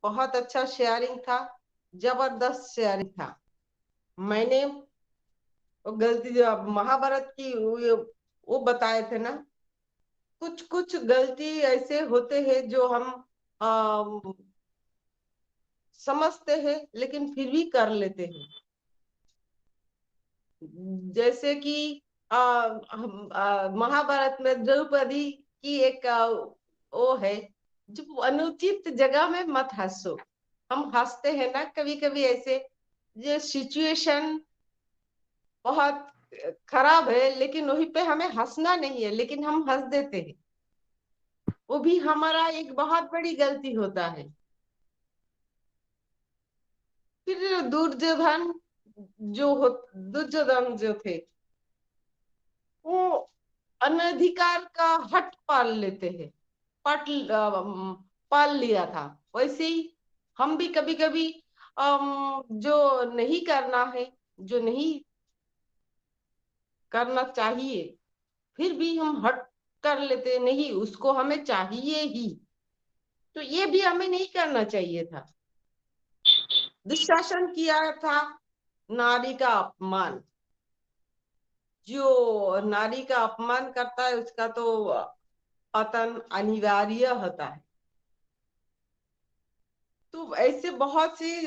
Speaker 2: बहुत अच्छा शेयरिंग था, जबरदस्त शेयरिंग था। मैंने वो गलती जो महाभारत की वो बताए थे ना, कुछ कुछ गलती ऐसे होते हैं जो हम समझते हैं लेकिन फिर भी कर लेते हैं। जैसे कि महाभारत में द्रौपदी की एक वो है, जो अनुचित जगह में मत हंसो। हम हंसते हैं ना कभी कभी ऐसे, जो सिचुएशन बहुत खराब है लेकिन वहीं पे हमें हंसना नहीं है, लेकिन हम हंस देते हैं। वो भी हमारा एक बहुत बड़ी गलती होता है। फिर दुर्योधन जो थे, वो अनधिकार का हट पाल लेते हैं, पट पाल लिया था। वैसे ही हम भी कभी कभी जो नहीं करना है, जो नहीं करना चाहिए, फिर भी हम हट कर लेते, नहीं उसको हमें चाहिए ही, तो ये भी हमें नहीं करना चाहिए था। दुशासन किया था नारी का अपमान। जो नारी का अपमान करता है उसका तो पतन अनिवार्य होता है। तो ऐसे बहुत सी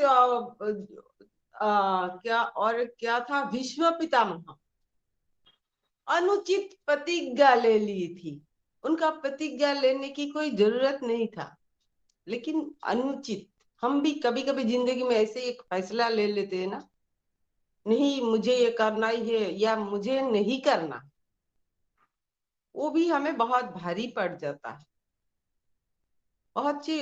Speaker 2: क्या था, विश्व पितामह अनुचित प्रतिज्ञा ले ली थी। उनका प्रतिज्ञा लेने की कोई जरूरत नहीं था, लेकिन अनुचित, हम भी कभी कभी जिंदगी में ऐसे एक फैसला ले लेते हैं ना, नहीं मुझे ये करना ही है या मुझे नहीं करना, वो भी हमें बहुत भारी पड़ जाता है। बहुत सी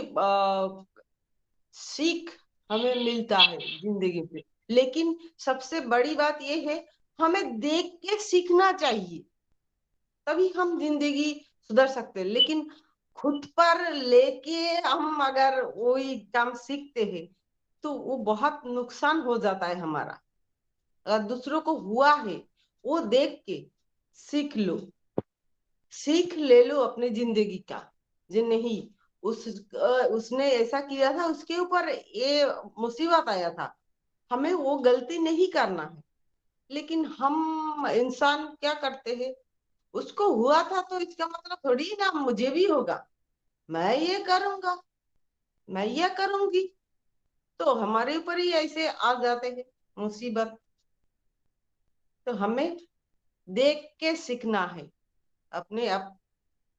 Speaker 2: सीख हमें मिलता है जिंदगी में, लेकिन सबसे बड़ी बात यह है हमें देख के सीखना चाहिए, तभी हम जिंदगी सुधर सकते हैं। लेकिन खुद पर लेके हम अगर वही काम सीखते हैं तो वो बहुत नुकसान हो जाता है हमारा। अगर दूसरों को हुआ है वो देख के सीख लो, सीख ले लो अपने जिंदगी का, जो नहीं उसने ऐसा किया था, उसके ऊपर ये मुसीबत आया था, हमें वो गलती नहीं करना है। लेकिन हम इंसान क्या करते हैं, उसको हुआ था तो इसका मतलब थोड़ी ना मुझे भी होगा, मैं ये करूंगा, मैं ये करूंगी, तो हमारे ऊपर ही ऐसे आ जाते हैं मुसीबत। तो हमें देख के सीखना है, अपने आप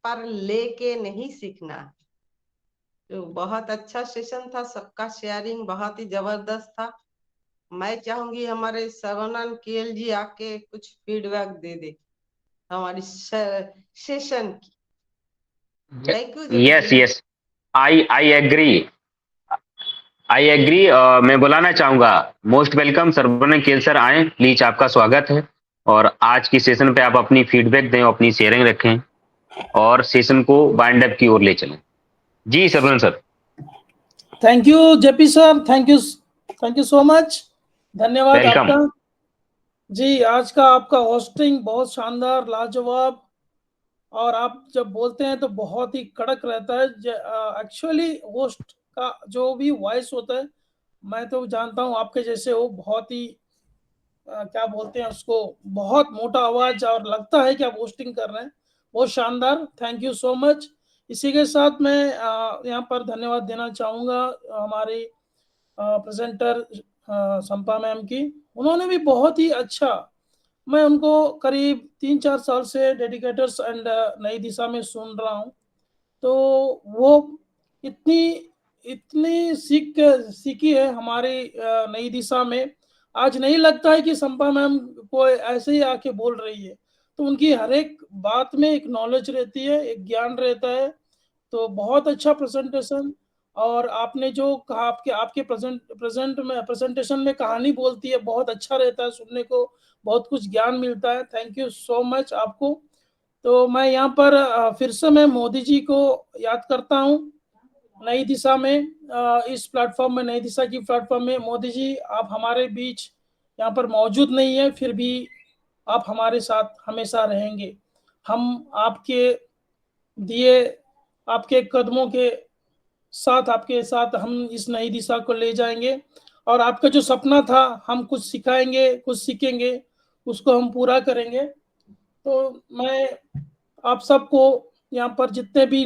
Speaker 2: पर लेके नहीं सीखना है। तो बहुत अच्छा सेशन था, सबका शेयरिंग बहुत ही जबरदस्त था। मैं चाहूंगी हमारे सरवनन केएल जी आके कुछ फीडबैक दे दे हमारी सेशन की। Thank you.
Speaker 1: Yes yes, I agree, I agree. मैं बुलाना चाहूंगा, मोस्ट वेलकम सरवनन केल सर, आए प्लीज, आपका स्वागत है। और आज की सेशन पे आप अपनी फीडबैक दें, अपनी शेयरिंग रखें और सेशन को वाइंड अप की ओर ले चलें। जी Saravanan sir.
Speaker 10: Thank you JP sir, thank you so much, धन्यवाद
Speaker 1: वेलकम।
Speaker 10: आपका जी। आज का आपका होस्टिंग बहुत शानदार, लाजवाब, और आप जब बोलते हैं तो बहुत ही कड़क रहता है। एक्चुअली होस्ट का जो भी वॉइस होता है, मैं तो जानता हूँ आपके जैसे वो बहुत ही क्या बोलते हैं उसको, बहुत मोटा आवाज, और लगता है कि आप होस्टिंग कर रहे हैं। बहुत शानदार, थैंक यू सो मच। इसी के साथ मैं यहाँ पर धन्यवाद देना चाहूँगा हमारे प्रेजेंटर संपा मैम की। उन्होंने भी बहुत ही अच्छा, मैं उनको करीब 3-4 साल से डेडिकेटर्स एंड नई दिशा में सुन रहा हूँ, तो वो इतनी सीखी है हमारी नई दिशा में। आज नहीं लगता है कि संपा मैम को ऐसे ही आके बोल रही है, तो उनकी हर एक बात में एक नॉलेज रहती है, एक ज्ञान रहता है। तो बहुत अच्छा प्रेजेंटेशन, और आपने जो कहा, आपके प्रेजेंटेशन में कहानी बोलती है, बहुत अच्छा रहता है सुनने को, बहुत कुछ ज्ञान मिलता है। थैंक यू सो मच आपको। तो मैं यहाँ पर फिर से मैं मोदी जी को याद करता हूँ नई दिशा में, इस प्लेटफॉर्म में, नई दिशा की प्लेटफॉर्म में। मोदी जी, आप हमारे बीच यहाँ पर मौजूद नहीं है, फिर भी आप हमारे साथ हमेशा रहेंगे। हम आपके दिए, आपके कदमों के साथ, आपके साथ हम इस नई दिशा को ले जाएंगे, और आपका जो सपना था, हम कुछ सिखाएंगे, कुछ सीखेंगे, उसको हम पूरा करेंगे। तो मैं आप सबको यहाँ पर जितने भी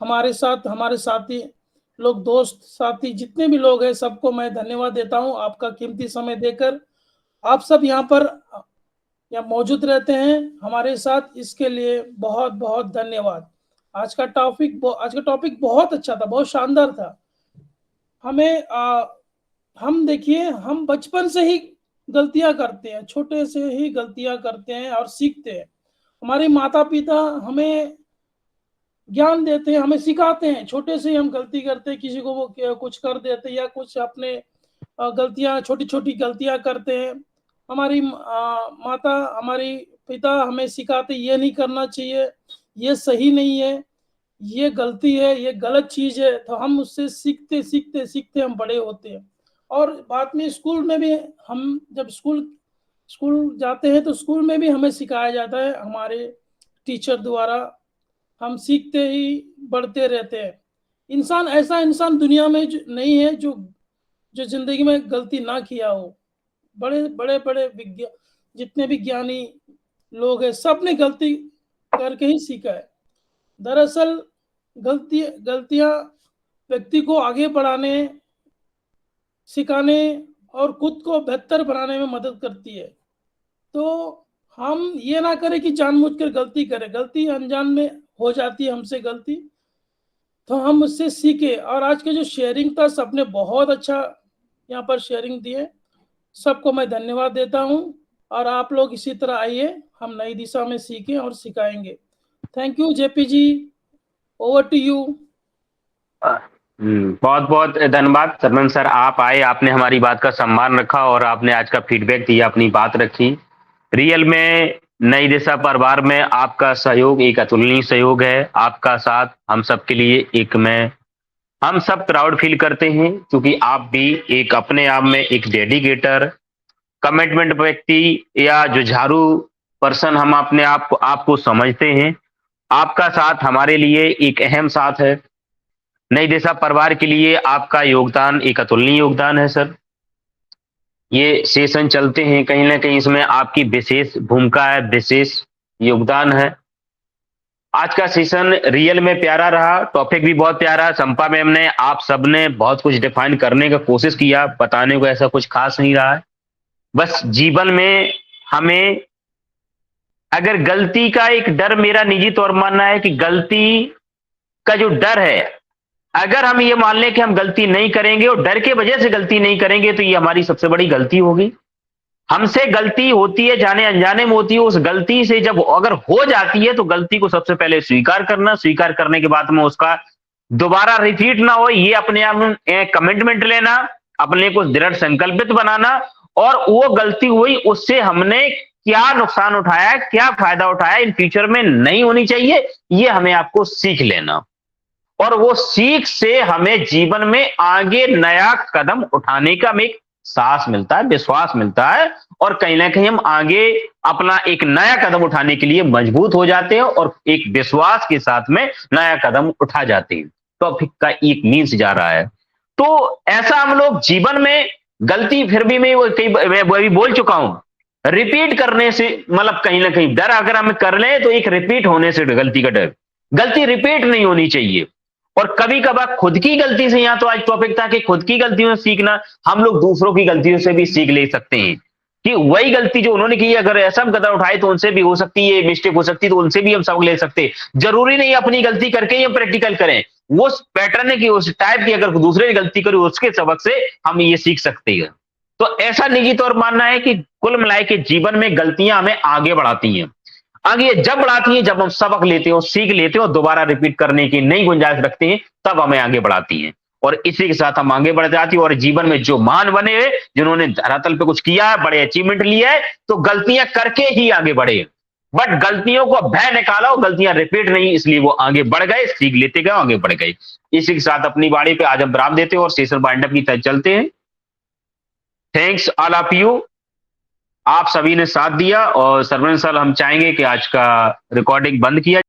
Speaker 10: हमारे साथ, हमारे साथी लोग, दोस्त साथी जितने भी लोग हैं, सबको मैं धन्यवाद देता हूँ आपका कीमती समय देकर। आप सब यहाँ पर मौजूद रहते हैं हमारे साथ, इसके लिए बहुत बहुत धन्यवाद। आज का टॉपिक बहुत अच्छा था, बहुत शानदार था। हम देखिए, हम बचपन से ही गलतियां करते हैं, छोटे से ही गलतियां करते हैं और सीखते हैं। हमारे माता पिता हमें ज्ञान देते हैं, हमें सिखाते हैं, छोटे से ही हम गलती करते हैं, किसी को वो कुछ कर देते हैं, या कुछ अपने गलतियां, छोटी छोटी गलतियां करते हैं। हमारी माता, हमारी पिता हमें सिखाते, ये नहीं करना चाहिए, ये सही नहीं है, ये गलती है, ये गलत चीज है। तो हम उससे सीखते सीखते सीखते हम बड़े होते हैं। और बाद में स्कूल में भी, हम जब स्कूल जाते हैं तो स्कूल में भी हमें सिखाया जाता है हमारे टीचर द्वारा। हम सीखते ही बढ़ते रहते हैं। ऐसा इंसान दुनिया में नहीं है जो जिंदगी में गलती ना किया हो। बड़े जितने भी ज्ञानी लोग हैं, सब ने गलती करके ही सीखा है। दरअसल गलतियां व्यक्ति को आगे बढ़ाने सिखाने और खुद को बेहतर बनाने में मदद करती है। तो हम ये ना करें कि जानबूझकर गलती करें, गलती अनजान में हो जाती है हमसे गलती, तो हम उससे सीखे। और आज के जो शेयरिंग था, सबने बहुत अच्छा यहाँ पर शेयरिंग दिए, सबको मैं धन्यवाद देता हूँ। और आप लोग इसी तरह आइए, हम नई दिशा में सीखें और सिखाएंगे। Thank you JP ji, over to you.
Speaker 1: बहुत बहुत धन्यवाद सरमन सर, आप आए, आपने हमारी बात का सम्मान रखा और आपने आज का फीडबैक दिया, अपनी बात रखी। रियल में नई दिशा परिवार में आपका सहयोग एक अतुलनीय सहयोग है। आपका साथ हम सब के लिए हम सब प्राउड फील करते हैं, क्योंकि आप भी एक अपने आप में एक डेडिकेटर, कमिटमेंट व्यक्ति या जुझारू पर्सन हम अपने आपको समझते हैं। आपका साथ हमारे लिए एक अहम साथ है। नई दिशा परिवार के लिए आपका योगदान एक अतुलनीय योगदान है सर। ये सेशन चलते हैं, कहीं ना कहीं इसमें आपकी विशेष भूमिका है, विशेष योगदान है। आज का सेशन रियल में प्यारा रहा, टॉपिक भी बहुत प्यारा। चंपा मैम ने, आप सबने बहुत कुछ डिफाइन करने का कोशिश किया, बताने को ऐसा कुछ खास नहीं रहा है। बस जीवन में हमें अगर गलती का एक डर, मेरा निजी तौर मानना है कि गलती का जो डर है, अगर हम ये मान लें कि हम गलती नहीं करेंगे और डर के वजह से गलती नहीं करेंगे, तो ये हमारी सबसे बड़ी गलती होगी। हमसे गलती होती है, जाने अनजाने में होती है। उस गलती से जब अगर हो जाती है, तो गलती को सबसे पहले स्वीकार करना, स्वीकार करने के बाद में उसका दोबारा रिपीट ना हो, ये अपने आप में कमिटमेंट लेना, अपने को दृढ़ संकल्पित बनाना। और वो गलती हुई, उससे हमने क्या नुकसान उठाया, क्या फायदा उठाया, इन फ्यूचर में नहीं होनी चाहिए, ये हमें आपको सीख लेना। और वो सीख से हमें जीवन में आगे नया कदम उठाने का एक साहस मिलता है, विश्वास मिलता है, और कहीं ना कहीं हम आगे अपना एक नया कदम उठाने के लिए मजबूत हो जाते हैं और एक विश्वास के साथ में नया कदम उठा जाते हैं। टॉपिक का एक मीन्स जा रहा है। तो ऐसा हम लोग जीवन में गलती, फिर भी मैं वो भी बोल चुका हूं, रिपीट करने से मतलब कहीं ना कहीं डर अगर हम कर लें, तो एक रिपीट होने से गलती का डर, गलती रिपीट नहीं होनी चाहिए। और कभी कभार खुद की गलती से, यहाँ तो आज टॉपिक था कि खुद की गलतियों से सीखना, हम लोग दूसरों की गलतियों से भी सीख ले सकते हैं कि वही गलती जो उन्होंने की, अगर ऐसा हम कदम उठाए तो उनसे भी हो सकती है, मिस्टेक हो सकती है, तो उनसे भी हम सबक ले सकते हैं। जरूरी नहीं अपनी गलती करके ही हम प्रैक्टिकल करें, वो पैटर्न की, उस टाइप की अगर दूसरे ने गलती करी, उसके सबक से हम ये सीख सकते हैं। तो ऐसा निजी तौर मानना है कि कुल मिलाए के जीवन में गलतियां हमें आगे बढ़ाती हैं। आगे जब बढ़ाती हैं, जब हम सबक लेते हैं, सीख लेते हैं और दोबारा रिपीट करने की नई गुंजाइश रखते हैं, तब हमें आगे बढ़ाती हैं। और इसी के साथ हम आगे बढ़ जाती हैं। और जीवन में जो महान बने हैं, जिन्होंने धरातल पे कुछ किया है, बड़े अचीवमेंट लिया है, तो गलतियां करके ही आगे बढ़े। बट गलतियों को भय निकाला और गलतियां रिपीट नहीं, इसलिए वो आगे बढ़ गए, सीख लेते गए, आगे बढ़ गए। इसी के साथ अपनी बाड़ी पे आज हम विराम देते हैं और सेशन वाइंड अप की तरफ चलते हैं। थैंक्स ऑल ऑफ यू, आप सभी ने साथ दिया। और सरवन सर, हम चाहेंगे कि आज का रिकॉर्डिंग बंद किया